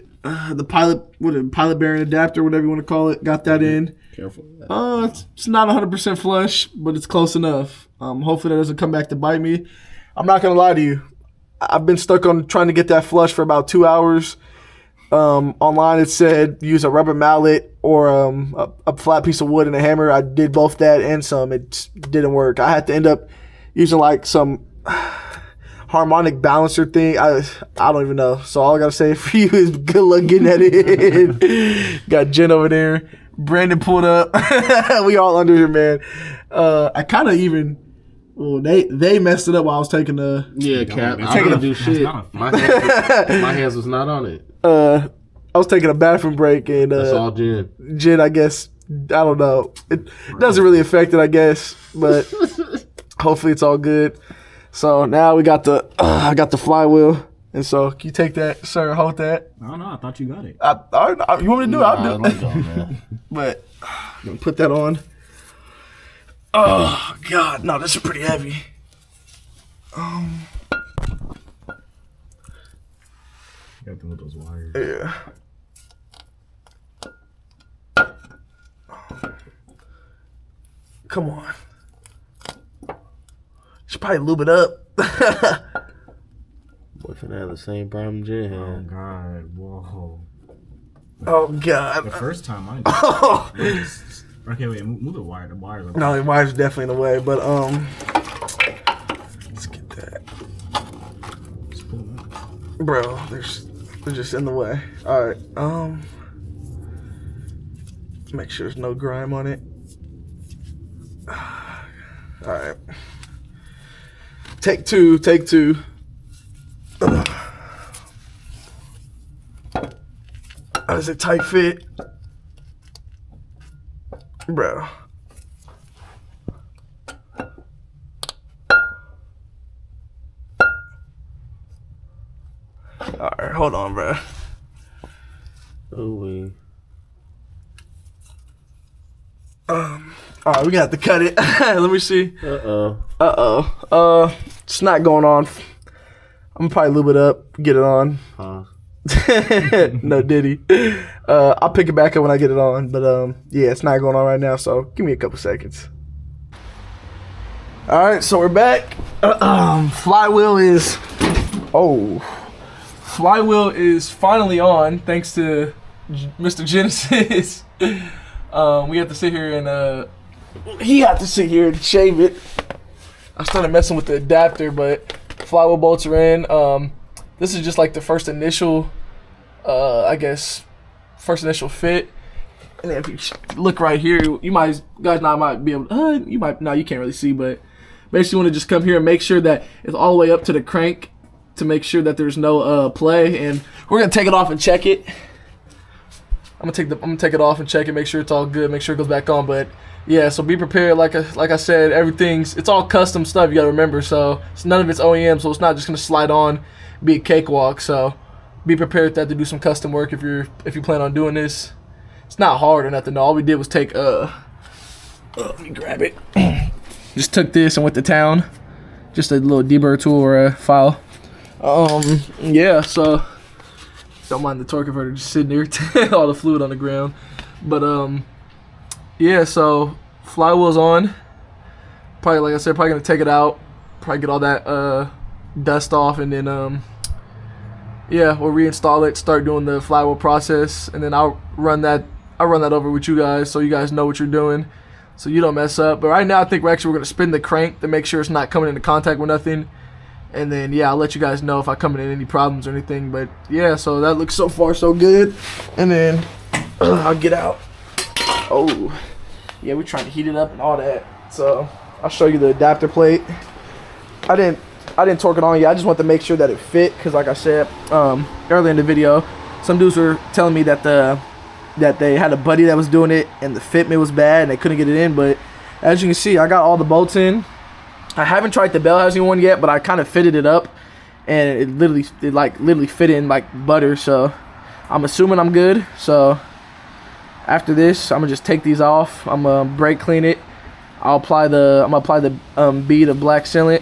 bearing adapter, whatever you want to call it. Got that in. Careful. It's not 100% flush, but it's close enough. Hopefully that doesn't come back to bite me. I'm not gonna lie to you. I've been stuck on trying to get that flush for about 2 hours. Online it said use a rubber mallet or a flat piece of wood and a hammer. I did both that and some. It didn't work. I had to end up using like some harmonic balancer thing. I don't even know. So all I gotta say for you is good luck getting that in. Got Jen over there. Brandon pulled up. We all under here, man. I kind of even. Well, they messed it up while I was taking the. Yeah, Cap. I didn't do shit. My hands was not on it. I was taking a bathroom break and. That's all Jen. Jen, I guess. I don't know. It doesn't really affect it, I guess, but hopefully it's all good. So now we got I got the flywheel, and so can you take that, sir? Hold that. I don't know. I thought you got it. You want me to do it? I'll do it. Go, man. But I'm gonna put that on. Oh God, no, this is pretty heavy. Got to move those wires. Yeah. Come on. Should probably lube it up. Boy, finna have the same problem Jen had. Oh God! Whoa. Oh God. The first time I did. Okay, wait. Move the wire. The wire. No, the wire's definitely in the way, but let's get that. Just pull it up. Bro, they're just in the way. All right. Make sure there's no grime on it. All right. Take two. Is it tight fit? Bro. Alright, hold on, bro. Oh, Alright, we got to cut it. Let me see. Uh-oh. It's not going on. I'm gonna probably lube it up, get it on. Huh? No diddy. I'll pick it back up when I get it on. But yeah, it's not going on right now, so give me a couple seconds. Alright, so we're back. Flywheel is finally on, thanks to Mr. Genesis. We have to sit here and he had to sit here and shave it. I started messing with the adapter, but flywheel bolts are in. This is just like the first initial fit. And then if you look right here, you might be able to, you can't really see, but basically you want to just come here and make sure that it's all the way up to the crank to make sure that there's no play. And we're gonna take it off and check it. I'm gonna take it off and check it, make sure it's all good, make sure it goes back on. But yeah, so be prepared. Like I said, it's all custom stuff. You gotta remember. So none of it's OEM, so it's not just gonna slide on, be a cakewalk. So be prepared to do some custom work if you plan on doing this. It's not hard or nothing. All we did was take let me grab it. Just took this and went to town just a little deburr tool or a file. Yeah, so don't mind the torque converter just sitting there, all the fluid on the ground. But yeah, so flywheel's on. Probably, like I said, probably gonna take it out, probably get all that dust off, and then yeah, we'll reinstall it, start doing the flywheel process, and then I'll run that over with you guys so you guys know what you're doing, so you don't mess up. But right now I think we're gonna spin the crank to make sure it's not coming into contact with nothing, and then yeah, I'll let you guys know if I come in any problems or anything. But yeah, so that looks so far so good. And then I'll get out. Oh yeah, we're trying to heat it up and all that, so I'll show you the adapter plate. I didn't torque it on yet. I just want to make sure that it fit, because like I said earlier in the video, some dudes were telling me that they had a buddy that was doing it and the fitment was bad and they couldn't get it in. But as you can see, I got all the bolts in. I haven't tried the bell housing one yet, but I kind of fitted it up, and it literally fit in like butter. So I'm assuming I'm good. So after this, I'm gonna just take these off. I'm gonna brake clean it. I'm gonna apply the bead of black sealant,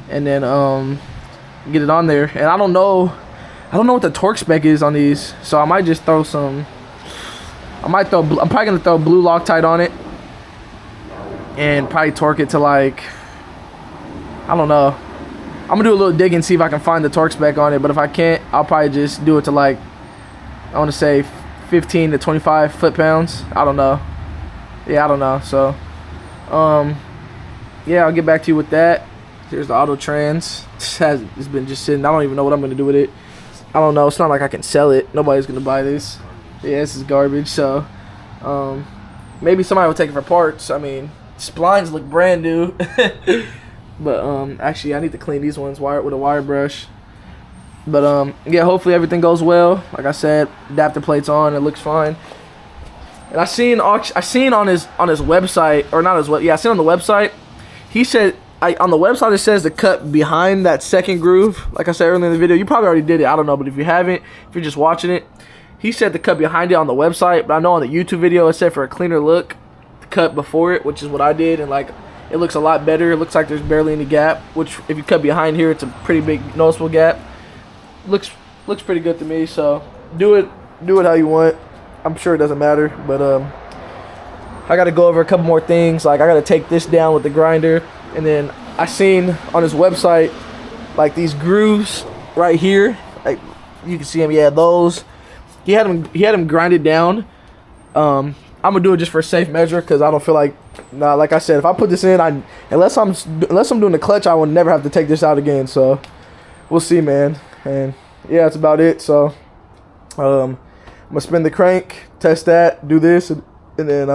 and then get it on there. And I don't know what the torque spec is on these, so I might just throw some. I'm probably gonna throw blue Loctite on it, and probably torque it to like, I don't know. I'm gonna do a little digging, see if I can find the torque spec on it. But if I can't, I'll probably just do it to like, I want to say 15 to 25 foot-pounds. I don't know. Yeah, I don't know. So yeah, I'll get back to you with that. Here's the auto trans. It's been just sitting. I don't even know what I'm gonna do with it. I don't know. It's not like I can sell it. Nobody's gonna buy this. Yeah, this is garbage. So maybe somebody will take it for parts. I mean, splines look brand new. But actually I need to clean these ones with a wire brush. But yeah, hopefully everything goes well. Like I said, adapter plate's on. It looks fine. And I seen on his website, or not his web. Yeah, I seen on the website. He said on the website it says to cut behind that second groove. Like I said earlier in the video, you probably already did it. I don't know, but if you haven't, if you're just watching it, he said to cut behind it on the website. But I know on the YouTube video it said for a cleaner look to cut before it, which is what I did. And like, it looks a lot better. It looks like there's barely any gap. Which if you cut behind here, it's a pretty big noticeable gap. Looks pretty good to me. So do it how you want. I'm sure it doesn't matter, but I got to go over a couple more things. Like, I got to take this down with the grinder, and then I seen on his website like these grooves right here. Like, you can see them. Yeah, those. He had them grinded down. I'm gonna do it just for a safe measure, because I don't feel like, like I said, if I put this in, unless I'm doing the clutch, I will never have to take this out again. So we'll see, man. And yeah, that's about it. So I'm gonna spin the crank, test that, do this, and then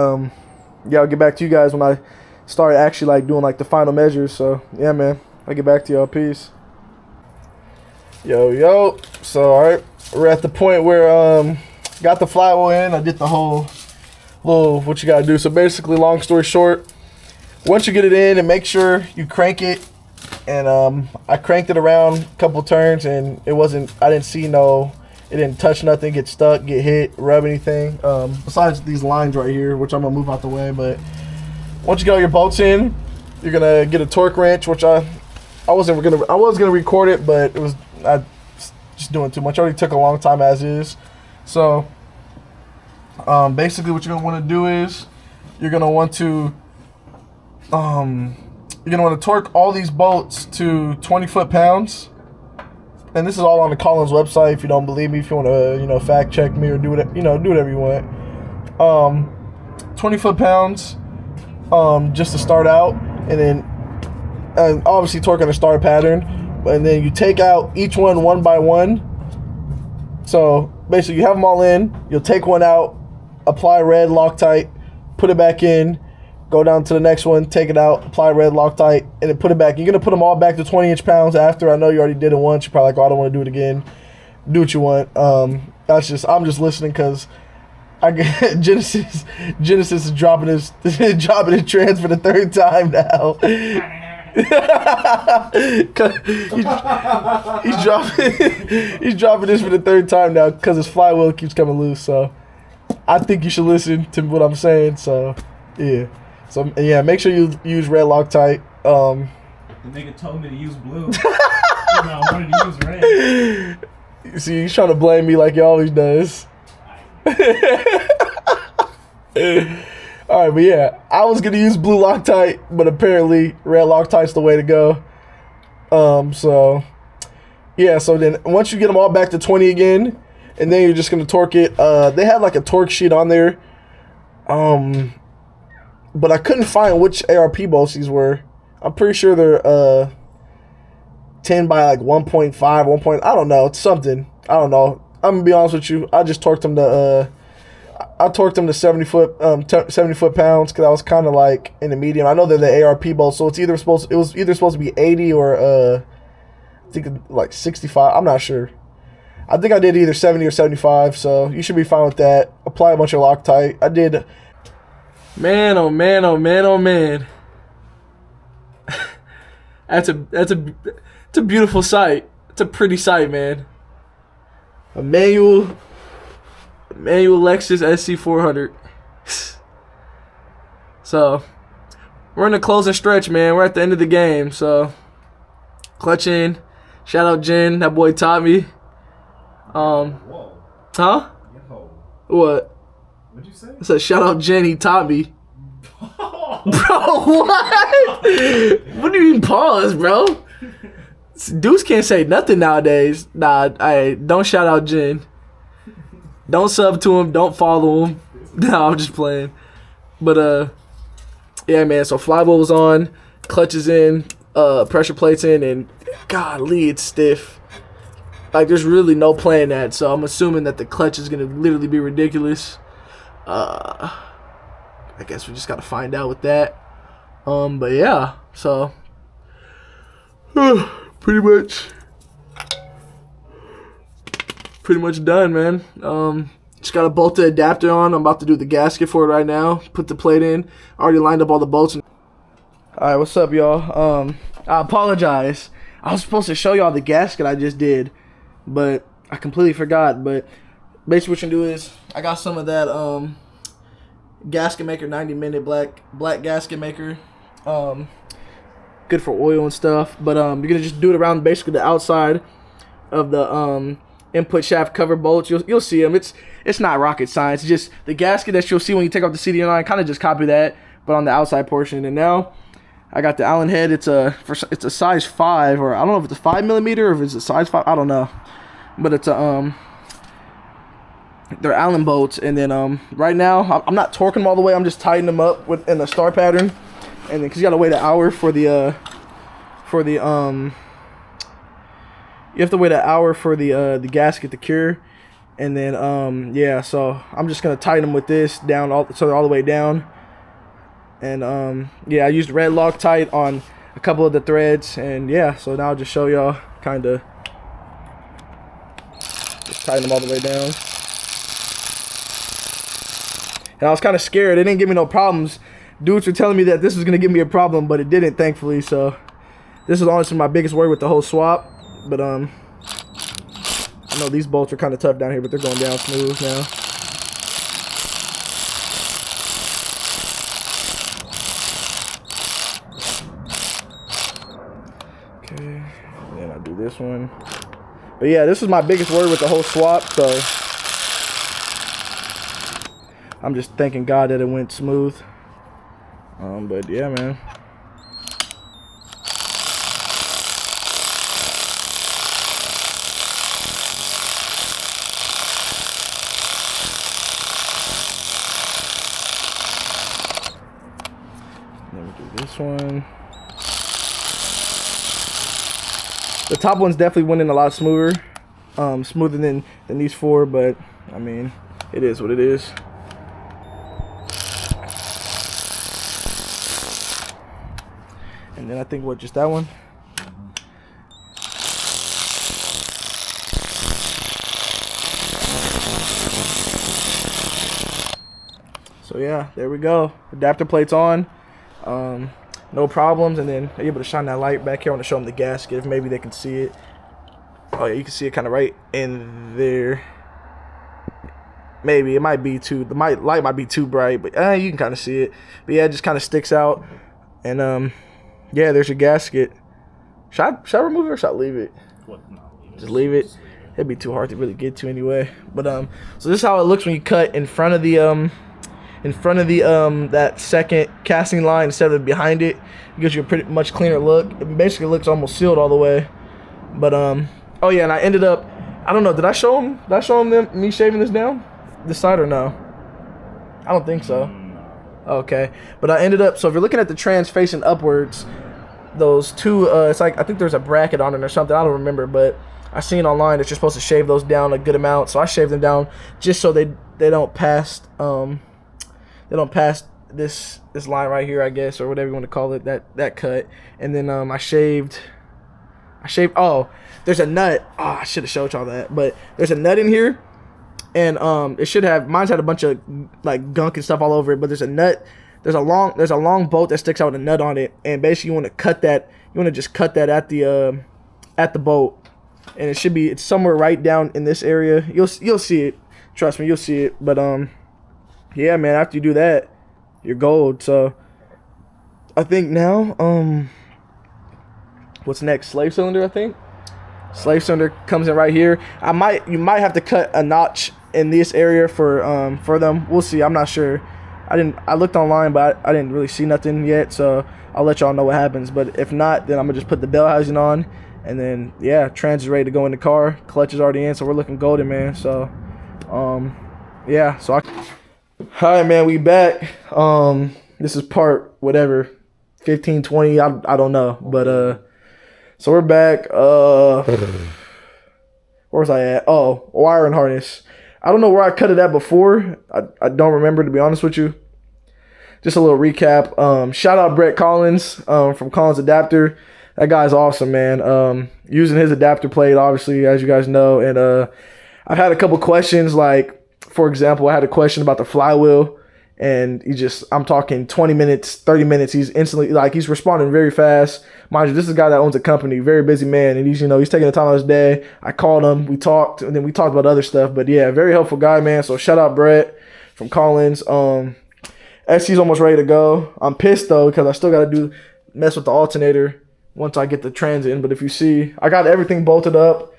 yeah, I'll get back to you guys when I start actually like doing like the final measures. So yeah, man, I'll get back to y'all. Peace. Yo. So all right, we're at the point where got the flywheel in. I did the whole little what you gotta do. So basically, long story short, once you get it in, and make sure you crank it. And I cranked it around a couple turns, and I didn't see it didn't touch nothing, get stuck, get hit, rub anything. Besides these lines right here, which I'm gonna move out the way. But once you get all your bolts in, you're gonna get a torque wrench, which I was gonna record it, but I just doing too much. I already took a long time as is. So basically what you're gonna want to do is you're gonna want to torque all these bolts to 20 foot-pounds. And this is all on the Collins website. If you don't believe me, if you want to, fact check me or do whatever you want. 20 foot-pounds, just to start out, and then obviously torque on a star pattern. And then you take out each one by one. So basically, you have them all in. You'll take one out, apply red Loctite, put it back in. Go down to the next one, take it out, apply red Loctite, and then put it back. You're going to put them all back to 20-inch pounds after. I know you already did it once. You're probably like, oh, I don't want to do it again. Do what you want. I'm just listening, because Genesis is dropping his trans for the third time now. he's dropping this for the third time now because his flywheel keeps coming loose. So I think you should listen to what I'm saying. So yeah. So yeah, make sure you use red Loctite. The nigga told me to use blue. I wanted to use red. See, he's trying to blame me like he always does. Alright, but yeah, I was gonna use blue Loctite, but apparently red Loctite's the way to go. So yeah, so then once you get them all back to 20 again, and then you're just gonna torque it. They had like a torque sheet on there, but I couldn't find which ARP bolts these were. I'm pretty sure they're 10 by like 1.5, 1. I don't know, it's something. I don't know. I'm gonna be honest with you. I just torqued them to I torqued them to 70 foot pounds because I was kind of like in the medium. I know they're the ARP bolts, so it was either supposed to be 80 or I think like 65. I'm not sure. I think I did either 70 or 75, so you should be fine with that. Apply a bunch of Loctite. I did. Man, oh man, oh man, oh man. That's a beautiful sight. It's a pretty sight, man. A manual Lexus SC400. So we're in the closing stretch, man. We're at the end of the game. So clutch in. Shout out Jen. That boy taught me. Whoa. Huh? Yo. What? What'd you say? I said shout out Jen. He taught me. Bro, what? What do you mean pause, bro? Dudes can't say nothing nowadays. Nah, don't shout out Jen. Don't sub to him. Don't follow him. No, I'm just playing. But yeah, man. So flywheel was on, clutches in, pressure plates in, and golly, it's stiff. Like there's really no playing that. So I'm assuming that the clutch is gonna literally be ridiculous. I guess we just gotta find out with that. But yeah, so pretty much done, man. Just gotta bolt the adapter on. I'm about to do the gasket for it right now. Put the plate in. Already lined up all the bolts. All right, what's up, y'all? I apologize. I was supposed to show y'all the gasket I just did, but I completely forgot. But basically, what you do is I got some of that gasket maker 90-minute black gasket maker. Good for oil and stuff. But you're gonna just do it around basically the outside of the input shaft cover bolts. You'll see them. It's not rocket science. It's just the gasket that you'll see when you take off the CD009. Kind of just copy that, but on the outside portion. And now I got the Allen head. It's a size 5, or I don't know if it's a 5mm or if it's a size 5. I don't know, but it's a they're Allen bolts. And then right now I'm not torquing them all the way. I'm just tightening them up in the star pattern. And then because you gotta wait an hour for the you have to wait an hour for the gasket to cure. And then yeah, so I'm just gonna tighten them with this down so they're all the way down. And yeah, I used red Loctite on a couple of the threads. And yeah, so now I'll just show y'all kinda just tighten them all the way down. And I was kind of scared. It didn't give me no problems. Dudes were telling me that this was going to give me a problem, but it didn't, thankfully. So this is honestly my biggest worry with the whole swap. But I know these bolts are kind of tough down here, but they're going down smooth now. Okay, and then I'll do this one. But yeah, this is my biggest worry with the whole swap. So I'm just thanking God that it went smooth. But yeah, man. Let me do this one. The top one's definitely went in a lot smoother, smoother than these 4. But I mean, it is what it is. And then I think just that one. So yeah, there we go. Adapter plates on. No problems. And then able to shine that light back here. I want to show them the gasket if maybe they can see it. Oh yeah, you can see it kind of right in there. Maybe it might be too. The light might be too bright, but you can kind of see it. But yeah, it just kind of sticks out. And yeah, there's your gasket. Should I remove it or should I leave it? What? No, Just leave it. It'd be too hard to really get to anyway. But so this is how it looks when you cut in front of the that second casting line instead of behind it. It gives you a pretty much cleaner look. It basically looks almost sealed all the way. But oh yeah, and I ended up, I don't know, did I show them me shaving this down? This side or no? I don't think so. Okay. But I ended up, so if you're looking at the trans facing upwards, those two, it's like, I think there's a bracket on it or something, I don't remember, but I seen online that you're supposed to shave those down a good amount, so I shaved them down just so they don't pass this line right here, I guess, or whatever you want to call it, that cut. And then I shaved, oh, there's a nut. Oh, I should have showed y'all that, but there's a nut in here, and it should have, mine's had a bunch of like gunk and stuff all over it, but there's a nut. There's a long bolt that sticks out with a nut on it, and basically you want to cut that. You want to just cut that at the bolt, and it's somewhere right down in this area. You'll see it. Trust me, you'll see it. But yeah, man. After you do that, you're gold. So I think now, what's next? Slave cylinder, I think. Slave cylinder comes in right here. You might have to cut a notch in this area for them. We'll see. I'm not sure. I looked online, but I didn't really see nothing yet, so I'll let y'all know what happens. But if not, then I'm gonna just put the bell housing on, and then yeah, trans is ready to go in the car. Clutch is already in, so we're looking golden, man. So yeah, so all right, man, we back. This is part whatever 15, 20, I don't know, but so we're back. Where was I at? Oh, wiring harness. I don't know where I cut it at before. I don't remember, to be honest with you. Just a little recap. Shout out Brett Collins from Collins Adapter. That guy's awesome, man. Using his adapter plate, obviously, as you guys know. And I've had a couple questions. Like, for example, I had a question about the flywheel. And I'm talking 20 minutes, 30 minutes. He's instantly, he's responding very fast. Mind you, this is a guy that owns a company, very busy man. And he's taking the time out of his day. I called him, we talked, and then we talked about other stuff. But yeah, very helpful guy, man. So shout out Brett from Collins. SC's almost ready to go. I'm pissed though, because I still got to mess with the alternator once I get the trans in. But if you see, I got everything bolted up.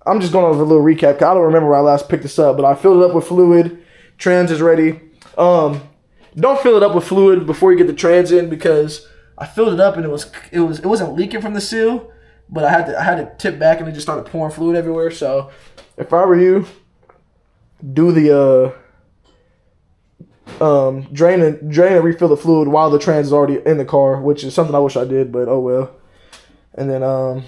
I'm just going over a little recap, because I don't remember where I last picked this up. But I filled it up with fluid. Trans is ready. Don't fill it up with fluid before you get the trans in, because I filled it up and it wasn't leaking from the seal, but I had to tip back and it just started pouring fluid everywhere. So if I were you, do the drain and refill the fluid while the trans is already in the car, which is something I wish I did, but oh well. And then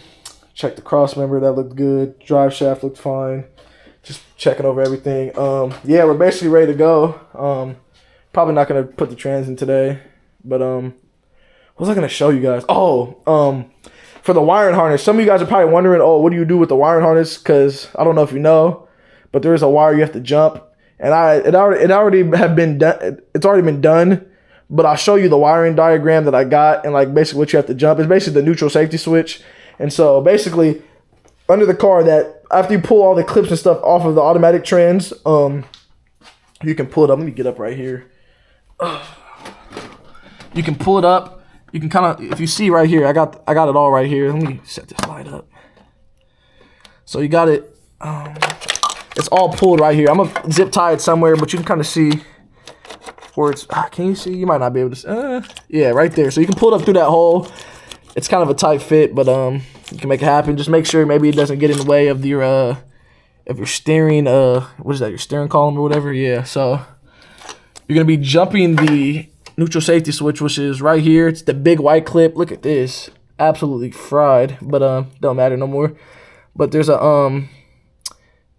check the cross member, that looked good. Drive shaft looked fine. Just checking over everything. Yeah, we're basically ready to go. Probably not gonna put the trans in today, but what was I gonna show you guys? Oh, for the wiring harness, some of you guys are probably wondering, oh, what do you do with the wiring harness? Because I don't know if you know, but there is a wire you have to jump, and it already have been done. It's already been done, but I'll show you the wiring diagram that I got, and like basically what you have to jump is basically the neutral safety switch. And so basically under the car, that after you pull all the clips and stuff off of the automatic trans, you can pull it up. Let me get up right here. You can pull it up. You can kind of, if you see right here, I got it all right here. Let me set this light up. So you got it. It's all pulled right here. I'm gonna zip tie it somewhere, but you can kind of see where it's. Can you see? You might not be able to. Yeah, right there. So you can pull it up through that hole. It's kind of a tight fit, but you can make it happen. Just make sure maybe it doesn't get in the way of your steering. What is that? Your steering column or whatever. Yeah. So you're gonna be jumping the neutral safety switch, which is right here. It's the big white clip. Look at this, absolutely fried, but don't matter no more. But there's a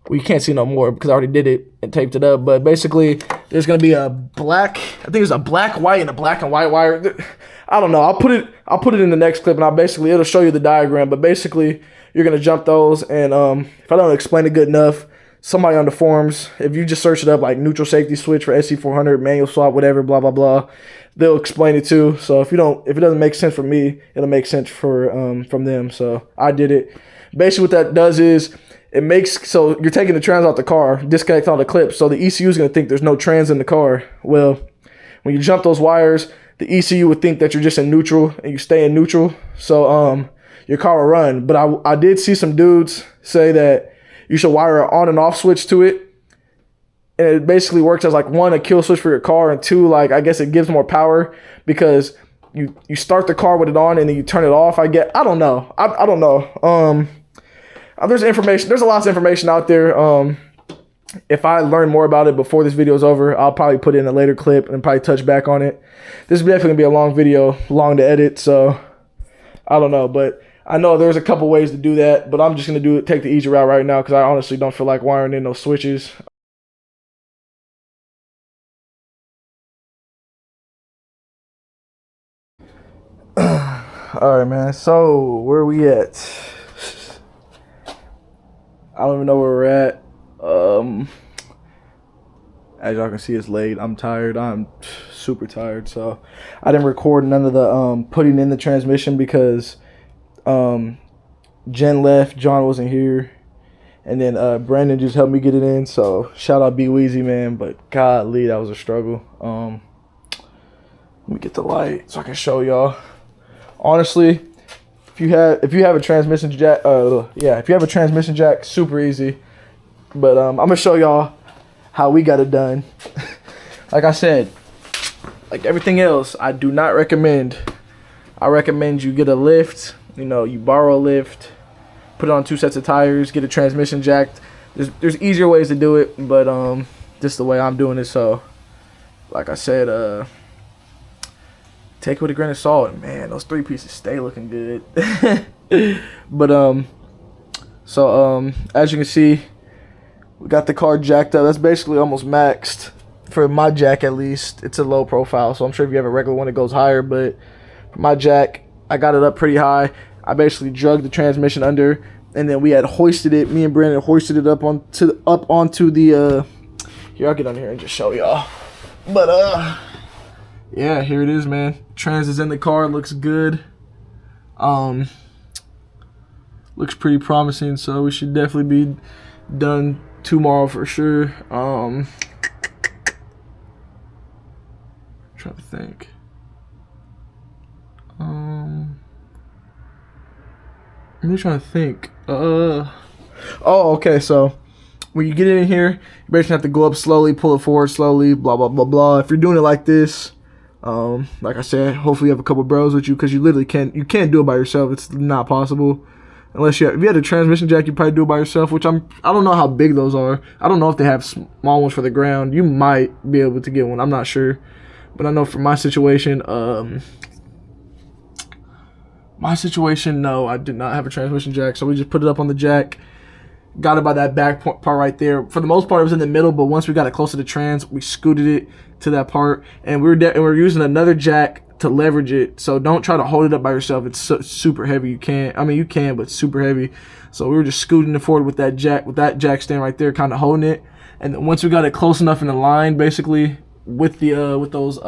well, you can't see no more because I already did it and taped it up. But basically, there's gonna be a black. I think there's a black, white, and a black and white wire. I don't know. I'll put it in the next clip, and it'll show you the diagram. But basically, you're gonna jump those, and if I don't explain it good enough, somebody on the forums, if you just search it up like neutral safety switch for SC400 manual swap, whatever, blah blah blah, they'll explain it too. So if it doesn't make sense for me, it'll make sense for from them. So I did it. Basically, what that does is it makes so you're taking the trans out the car, disconnect all the clips, so the ECU is gonna think there's no trans in the car. Well, when you jump those wires, the ECU would think that you're just in neutral and you stay in neutral. So your car will run. But I did see some dudes say that you should wire an on and off switch to it. And it basically works as like one, a kill switch for your car, and two, like I guess it gives more power because you start the car with it on and then you turn it off. I don't know. I don't know. There's information. There's a lot of information out there. If I learn more about it before this video is over, I'll probably put it in a later clip and probably touch back on it. This is definitely gonna be a long video, long to edit. So I don't know, but I know there's a couple ways to do that. But I'm just gonna take the easy route right now because I honestly don't feel like wiring in those switches. All right, man. So where are we at? I don't even know where we're at. As y'all can see, it's late. I'm tired. I'm super tired. So I didn't record none of the putting in the transmission because Jen left. John wasn't here. And then Brandon just helped me get it in. So shout out B Weezy, man. But golly, that was a struggle. Let me get the light so I can show y'all. Honestly, if you have a transmission jack, if you have a transmission jack, super easy. But I'm gonna show y'all how we got it done. Like I said, like everything else, I do not recommend. I recommend you get a lift. You know, you borrow a lift, put it on 2 sets of tires, get a transmission jacked. There's easier ways to do it, but this is the way I'm doing it. So, like I said, take it with a grain of salt. Man, those 3 pieces stay looking good. But as you can see, we got the car jacked up. That's basically almost maxed for my jack, at least. It's a low profile, so I'm sure if you have a regular one it goes higher, but for my jack, I got it up pretty high. I basically drug the transmission under, and then we had hoisted it. Me and Brandon hoisted it up onto the here, I'll get on here and just show y'all. But yeah, here it is, man. Trans is in the car, looks good. Looks pretty promising, so we should definitely be done tomorrow for sure. Trying to think. I'm really trying to think. Oh, okay, so when you get in here, you basically have to go up slowly, pull it forward slowly, blah blah blah blah. If you're doing it like this, like I said, hopefully you have a couple bros with you, because you literally can't do it by yourself. It's not possible. Unless if you had a transmission jack, you probably do it by yourself, which I don't know how big those are. I don't know if they have small ones for the ground. You might be able to get one. I'm not sure. But I know for my situation, no, I did not have a transmission jack. So we just put it up on the jack. Got it by that back part right there. For the most part, it was in the middle, but once we got it close to the trans, we scooted it to that part. And we're using another jack to leverage it. So don't try to hold it up by yourself. It's super heavy. You can, but it's super heavy. So we were just scooting it forward with that jack stand right there, kind of holding it. And then once we got it close enough in the line, basically with those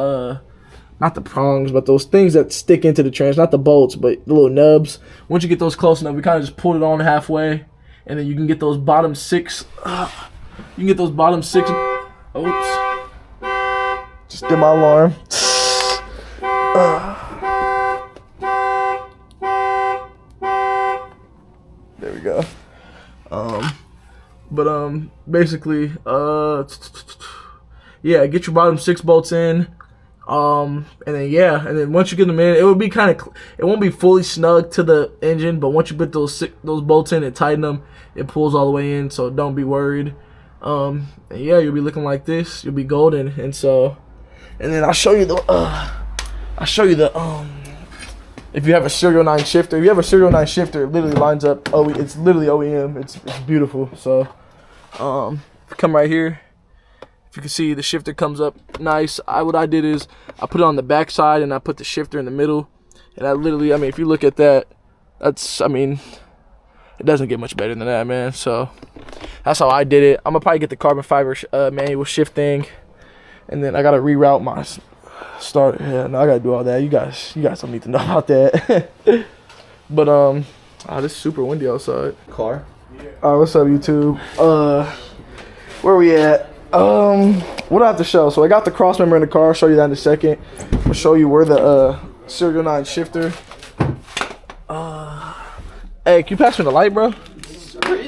not the prongs, but those things that stick into the trans, not the bolts, but the little nubs. Once you get those close enough, we kind of just pulled it on halfway, and then you can get those bottom 6. Oops. Just did my alarm. There we go. Basically, yeah, get your bottom 6 bolts in. And then once you get them in, it would be it won't be fully snug to the engine, but once you put those bolts in and tighten them, it pulls all the way in, so don't be worried. And yeah, you'll be looking like this. You'll be golden. And then I'll show you the if you have a Serial 9 shifter. If you have a Serial 9 shifter, it literally lines up. It's literally OEM. It's beautiful. So if you come right here, if you can see, the shifter comes up nice. What I did is I put it on the back side and I put the shifter in the middle. And I literally, if you look at that, it doesn't get much better than that, man. So that's how I did it. I'm gonna probably get the carbon fiber manual shift thing, and then I gotta reroute my start. Yeah, no, I gotta do all that. You guys don't need to know about that. But this is super windy outside. Car. Alright, what's up, YouTube? Where we at? What do I have to show? So I got the cross member in the car. I'll show you that in a second. I'll show you where the Serial 9 shifter. Hey, can you pass me the light, bro?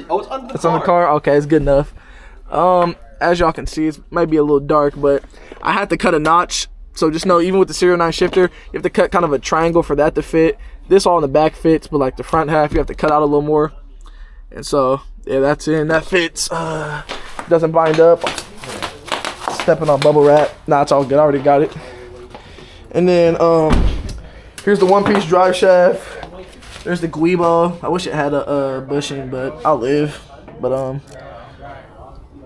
Oh, it's under the It's on the car? Okay, it's good enough. As y'all can see, it might be a little dark, but I had to cut a notch. So just know, even with the Serial 9 shifter, you have to cut kind of a triangle for that to fit. This all in the back fits, but like the front half, you have to cut out a little more. And so, yeah, that's in. That fits. Doesn't bind up. Stepping on bubble wrap. Nah, it's all good. I already got it. And then, here's the one-piece drive shaft. There's the Guibo. I wish it had a bushing, but I'll live. But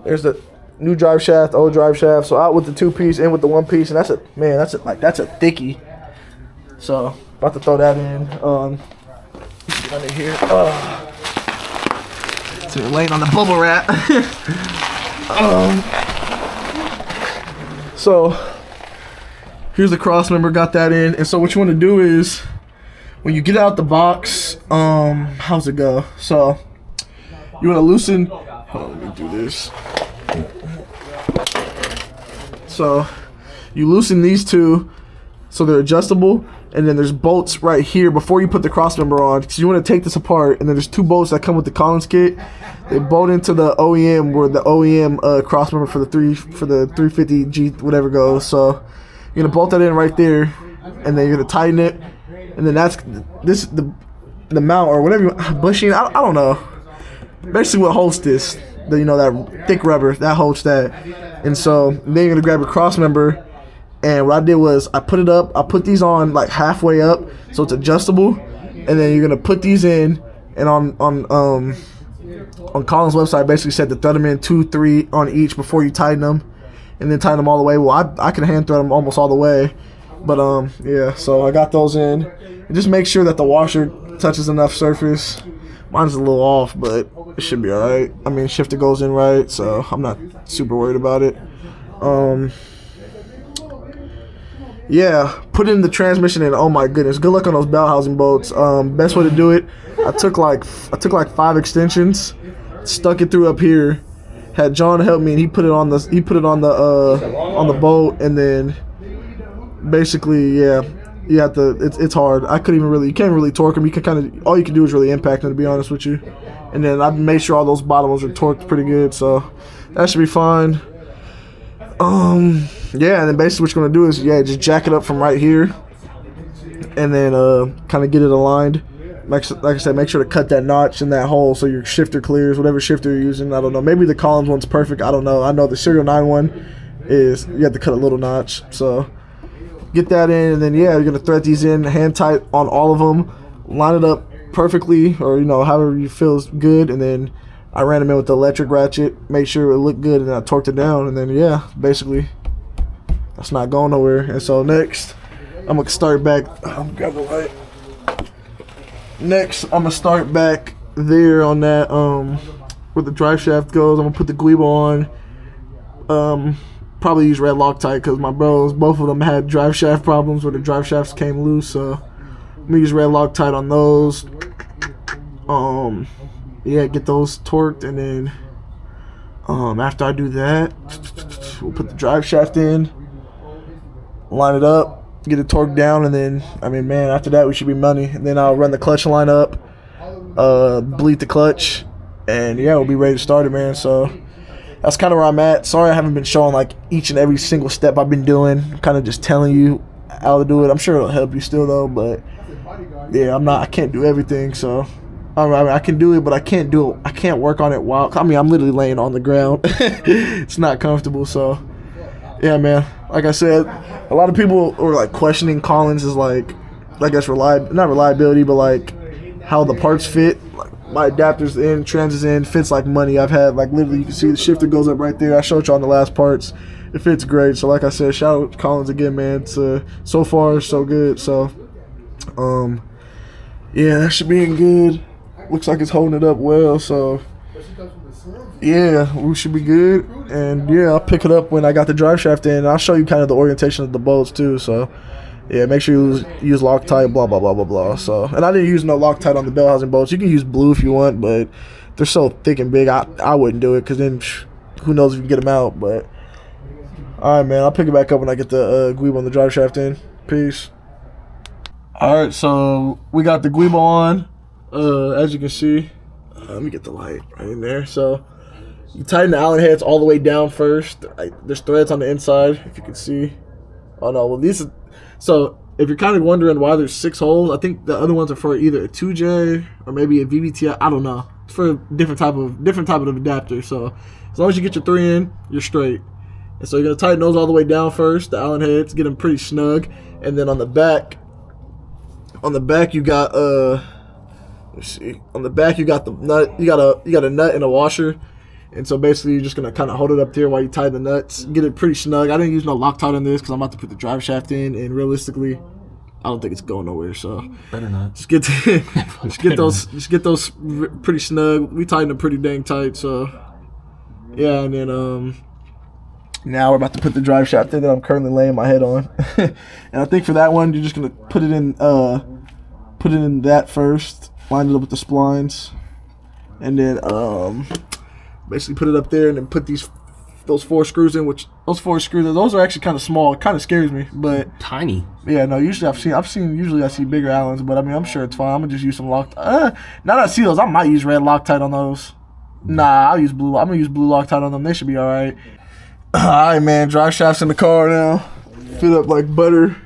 there's the new drive shaft, old drive shaft. So out with the 2-piece, in with the 1-piece, and that's a thickie. So about to throw that in. Get under here. So we're laying on the bubble wrap. So here's the cross member. Got that in, and so what you want to do is, when you get out the box, how's it go? So you want to loosen. Hold on, let me do this. So you loosen these two so they're adjustable, and then there's bolts right here before you put the cross member on. So you want to take this apart, and then there's 2 bolts that come with the Collins kit. They bolt into the OEM where the OEM cross member for the 350 G whatever goes. So you're gonna bolt that in right there, and then you're gonna tighten it, and then that's the mount or whatever bushing. I don't know. Basically, what holds this, that thick rubber that holds that, and so then you're gonna grab a cross member. And what I did was I put it up. I put these on like halfway up, so it's adjustable. And then you're gonna put these in, and on Colin's website, basically said to thread them in 2-3 on each before you tighten them, and then tighten them all the way. Well, I can hand thread them almost all the way, but yeah. So I got those in, and just make sure that the washer touches enough surface. Mine's a little off, but it should be all right. I mean, shifter goes in right, so I'm not super worried about it. Yeah, put in the transmission, and oh my goodness, good luck on those bell housing bolts. Best way to do it, I took like 5 extensions, stuck it through up here, had John help me, and he put it on the bolt, and then basically, yeah, you have to. It's hard. You can't really torque them. You can all you can do is really impact them, to be honest with you. And then I made sure all those bottoms are torqued pretty good, so that should be fine. Yeah, and then basically what you're gonna do is just jack it up from right here, and then kind of get it aligned. Like I said, make sure to cut that notch in that hole so your shifter clears. Whatever shifter you're using, I don't know. Maybe the Collins one's perfect. I don't know. I know the Serial 9 one is you have to cut a little notch. So get that in, and then you're gonna thread these in hand tight on all of them. Line it up perfectly, or however you feel is good, and then I ran them in with the electric ratchet, made sure it looked good, and then I torqued it down, and then basically that's not going nowhere. And so next, I'm gonna start back. Grab the light. Next, I'm gonna start back there on that where the drive shaft goes. I'm gonna put the Guibo on. Probably use red Loctite because my bros, both of them had drive shaft problems where the drive shafts came loose. So I'm gonna use red Loctite on those. Get those torqued, and then after I do that, we'll put the drive shaft in, line it up, get it torqued down, and then after that we should be money. And then I'll run the clutch line up, bleed the clutch, and we'll be ready to start it, man. So that's kind of where I'm at. Sorry I haven't been showing like each and every single step I've been doing. I'm kind of just telling you how to do it. I'm sure it'll help you still though, but yeah, I can't do everything, so I can do it, but I can't do it. I can't work on it while I'm literally laying on the ground. It's not comfortable. So yeah, man, like I said, a lot of people are like questioning Collins is like, I guess not reliability, but like how the parts fit. Like my adapters in, trans is in, fits like money. I've had like literally, you can see the shifter goes up right there. I showed you on the last parts. It fits great. So like I said, shout out Collins again, man. It's so far so good. So that should be in good. Looks like it's holding it up well, so yeah, we should be good. And I'll pick it up when I got the drive shaft in. I'll show you kind of the orientation of the bolts too. So yeah, make sure you use Loctite, blah blah blah blah blah. So, and I didn't use no Loctite on the bell housing bolts. You can use blue if you want, but they're so thick and big, I wouldn't do it because then who knows if you get them out. But all right, man, I'll pick it back up when I get the Guibo on the drive shaft in. Peace. All right, so we got the Guibo on. As you can see, let me get the light right in there. So you tighten the Allen heads all the way down first. There's threads on the inside, if you can see. Oh no, well these are, so if you're kind of wondering why there's 6 holes, I think the other ones are for either a 2J or maybe a VVT. I don't know. It's for a different type of adapter. So as long as you get your 3 in, you're straight. And so you're gonna tighten those all the way down first, the Allen heads, get them pretty snug, and then on the back you got let's see. On the back you got the nut. You got a nut and a washer. And so basically you're just gonna kind of hold it up there while you tie the nuts. Get it pretty snug. I didn't use no Loctite on this because I'm about to put the drive shaft in, and realistically, I don't think it's going nowhere. So better not. Just get those pretty snug. We tightened them pretty dang tight. So yeah, and then now we're about to put the drive shaft in that I'm currently laying my head on. And I think for that one you're just gonna put it in that first, line it up with the splines, and then basically put it up there and then put those 4 screws in, which those 4 screws, those are actually kind of small. It kind of scares me, but tiny. Yeah, no, usually I see bigger Allens, but I mean, I'm sure it's fine. I'm gonna just use some Loctite. Now that I see those, I might use red Loctite on those. Nah, I'll use blue. I'm gonna use blue Loctite on them. They should be all right. All right, man. Drive shafts in the car now. Fit up like butter.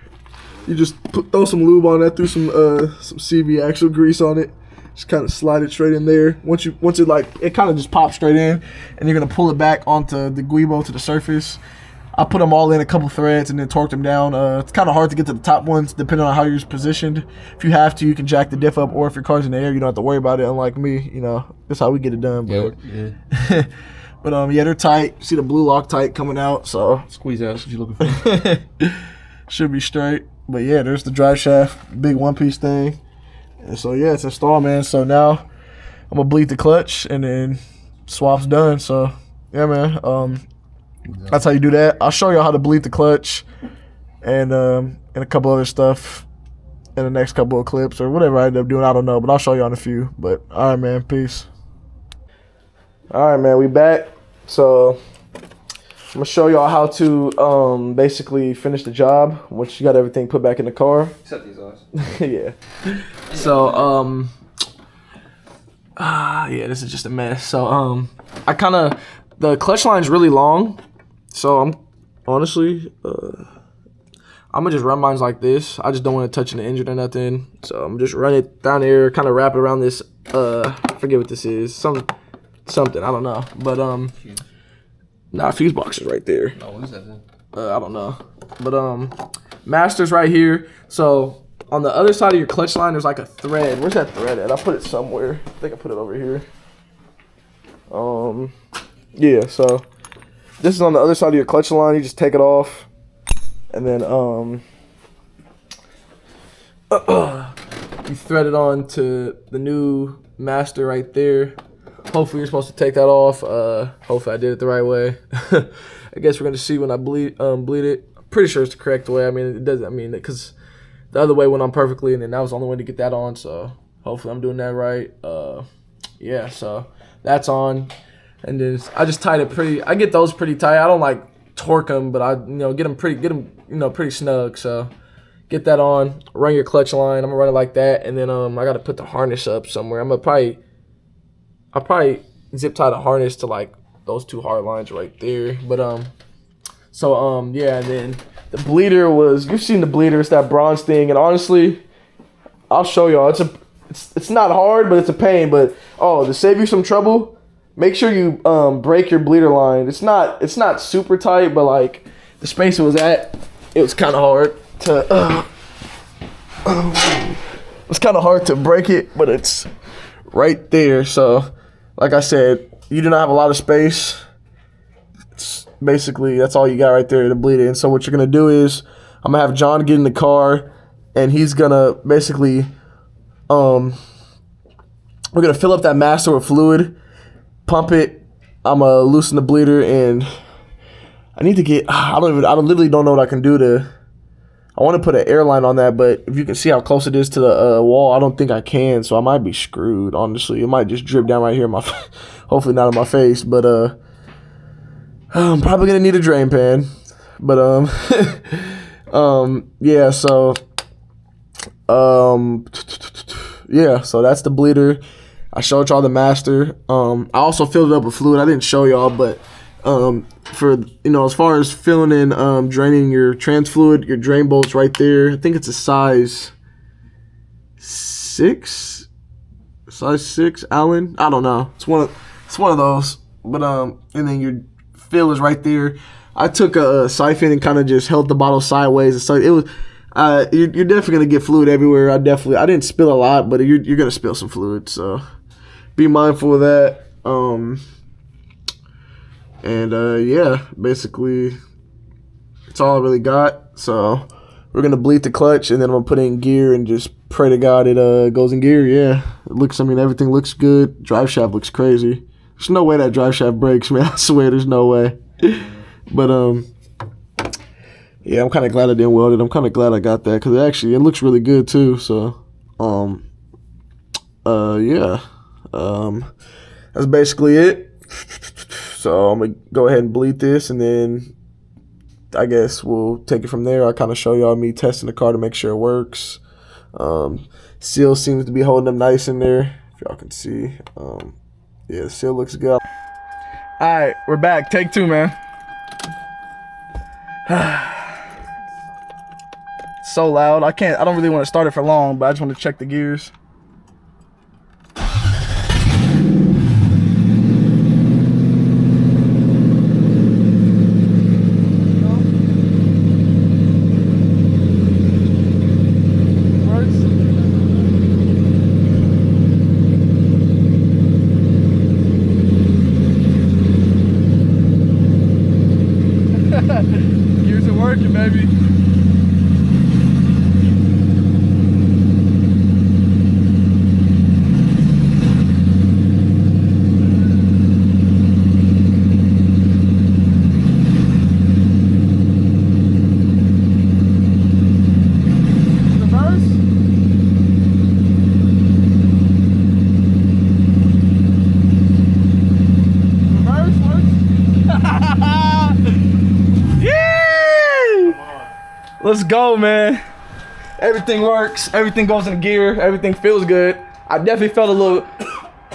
You just throw some lube on that, threw some CV axle grease on it. Just kind of slide it straight in there. Once it like, it kind of just pops straight in, and you're gonna pull it back onto the guibo to the surface. I put them all in a couple threads and then torque them down. It's kind of hard to get to the top ones depending on how you're positioned. If you have to, you can jack the diff up, or if your car's in the air, you don't have to worry about it. Unlike me, you know, that's how we get it done. But yeah. But yeah, they're tight. See the blue Loctite coming out, so squeeze out. What you looking for? Should be straight. But yeah, there's the drive shaft, big 1-piece thing. And so yeah, it's installed, man. So now I'm gonna bleed the clutch and then swap's done. So yeah, man. That's how you do that. I'll show you how to bleed the clutch and a couple other stuff in the next couple of clips or whatever I end up doing. I don't know, but I'll show you on a few. But all right, man. Peace. All right, man. We back. So I'm gonna show y'all how to basically finish the job once you got everything put back in the car. Except these eyes. Yeah. So yeah, this is just a mess. So the clutch line's really long. So I'm honestly I'm gonna just run mine like this. I just don't want to touch the engine or nothing. So I'm just run it down there, kind of wrap it around this I forget what this is. Something, I don't know. But fuse box is right there. Oh, what is that then? I don't know. But master's right here. So on the other side of your clutch line, there's like a thread. Where's that thread at? I put it somewhere. I think I put it over here. Yeah, so this is on the other side of your clutch line. You just take it off, and then you thread it on to the new master right there. Hopefully you're supposed to take that off. Hopefully I did it the right way. I guess we're gonna see when I bleed it. I'm pretty sure it's the correct way. I mean, it doesn't. I mean, because the other way went on perfectly, and then that was the only way to get that on. So hopefully I'm doing that right. Yeah. So that's on, and then I just tied it pretty. I get those pretty tight. I don't like torque them, but I get them pretty snug. So get that on. Run your clutch line. I'm gonna run it like that, and then I gotta put the harness up somewhere. I'll probably zip tie the harness to like those 2 hard lines right there. But yeah, and then the bleeder was, you've seen the bleeder, it's that bronze thing, and honestly, I'll show y'all. It's not hard, but it's a pain. But to save you some trouble, make sure you break your bleeder line. It's not super tight, but like the space it was at, it was kind of hard to it's kind of hard to break it, but it's right there. So like I said, you do not have a lot of space. It's basically, that's all you got right there to bleed it. And so what you're going to do is, I'm going to have John get in the car, and he's going to basically, we're going to fill up that master with fluid, pump it. I'm going to loosen the bleeder, and I need to get, I literally don't know what I can do to, I want to put an airline on that, but if you can see how close it is to the wall, I don't think I can, so I might be screwed, honestly. It might just drip down right here in my hopefully not in my face, but I'm probably going to need a drain pan. But yeah, so yeah, so that's the bleeder. I showed y'all the master. I also filled it up with fluid. I didn't show y'all, but for as far as filling in, draining your trans fluid, your drain bolt's right there. I think it's a size 6, Allen. I don't know. It's one of those. But and then your fill is right there. I took a siphon and kind of just held the bottle sideways. So it was. You're definitely gonna get fluid everywhere. I didn't spill a lot, but you're gonna spill some fluid. So be mindful of that. Yeah, basically, that's all I really got. So we're gonna bleed the clutch, and then I'm gonna put it in gear and just pray to God it goes in gear. Yeah, everything looks good. Drive shaft looks crazy. There's no way that drive shaft breaks, man. I swear, there's no way. But yeah, I'm kind of glad I didn't weld it. I'm kind of glad I got that because it looks really good too. So, yeah, that's basically it. So I'm gonna go ahead and bleed this, and then I guess we'll take it from there. I'll kind of show y'all me testing the car to make sure it works. Seal seems to be holding up nice in there, if y'all can see. Yeah, the seal looks good. All right, we're back. Take 2, man. So loud. I don't really want to start it for long, but I just want to check the gears. Gears are working, baby. Let's go, man. Everything works. Everything goes in gear. Everything feels good. I definitely felt a little...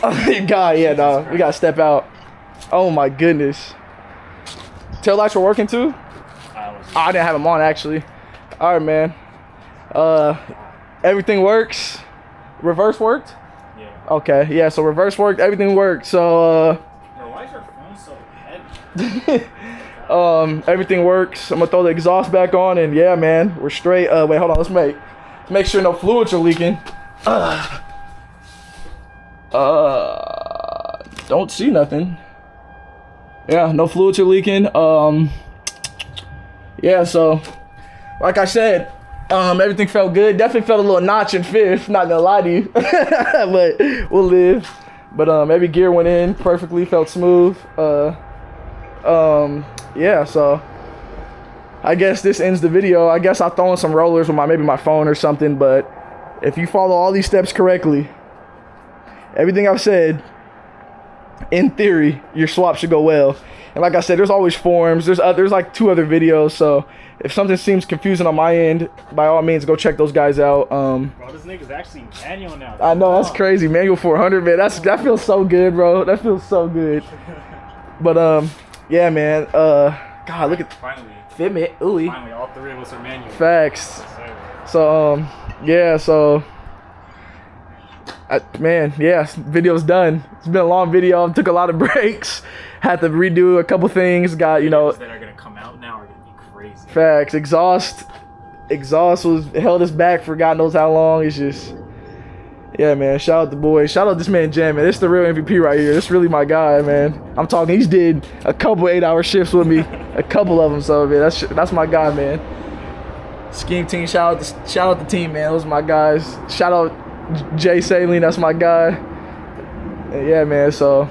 Oh, God, yeah, no. We got to step out. Oh, my goodness. Tail lights were working, too? I didn't have them on, actually. All right, man. Everything works. Reverse worked? Yeah. Okay, yeah, so reverse worked. Everything worked. So, Bro, why is your phone so heavy? everything works. I'm gonna throw the exhaust back on, and yeah, man, we're straight. Wait, hold on. Let's make sure no fluids are leaking. Don't see nothing. Yeah, no fluids are leaking. Yeah, so like I said, everything felt good. Definitely felt a little notch in fifth. Not gonna lie to you, but we'll live. But every gear went in perfectly. Felt smooth. Yeah, so I guess this ends the video. I guess I'll throw in some rollers with maybe my phone or something, but if you follow all these steps correctly, everything I've said, in theory, your swap should go well. And like I said, there's always forums. There's like 2 other videos, so if something seems confusing on my end, by all means, go check those guys out. Bro, this nigga's actually manual now. I know, that's crazy. Manual 400, man. That feels so good, bro. That feels so good. But yeah, man. God, look at finally fitment. Ooh. Finally, all 3 of us are manual. Facts. So yeah. So, man, yeah. Video's done. It's been a long video. Took a lot of breaks. Had to redo a couple things. Got Videos that are gonna come out now are gonna be crazy. Facts. Exhaust held us back for God knows how long. It's just. Yeah, man. Shout out the boys. Shout out this man, Jam, man. This is the real MVP right here. This is really my guy, man. I'm talking. He's did a couple 8-hour shifts with me, a couple of them. So, man, that's my guy, man. Scheme team. Shout out the team, man. Those are my guys. Shout out Jay Saline. That's my guy. And yeah, man. So,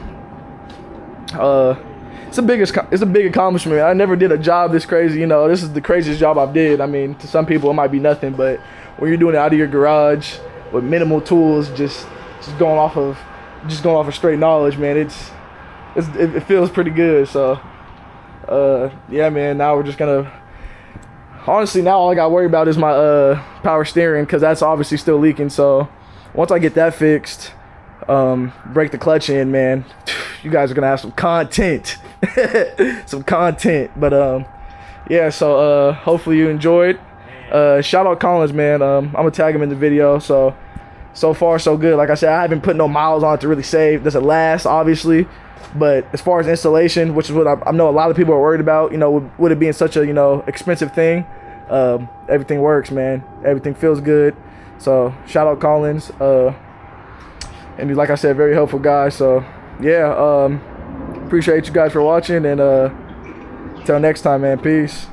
it's a big accomplishment, man. I never did a job this crazy. This is the craziest job I've did. I mean, to some people it might be nothing, but when you're doing it out of your garage with minimal tools, just going off of straight knowledge, man, it feels pretty good. So yeah, man, now we're just gonna, honestly, now all I gotta worry about is my power steering, because that's obviously still leaking. So once I get that fixed, break the clutch in, man, you guys are gonna have some content. Some content. But yeah, so hopefully you enjoyed. Shout out Collins, man. I'm gonna tag him in the video. So far so good. Like I said, I haven't put no miles on it to really save. Does it last? Obviously. But as far as installation, which is what I know a lot of people are worried about, you know, with it being such a, you know, expensive thing, everything works, man. Everything feels good. So shout out Collins. And like I said, very helpful guy. So yeah, appreciate you guys for watching, and till next time, man. Peace.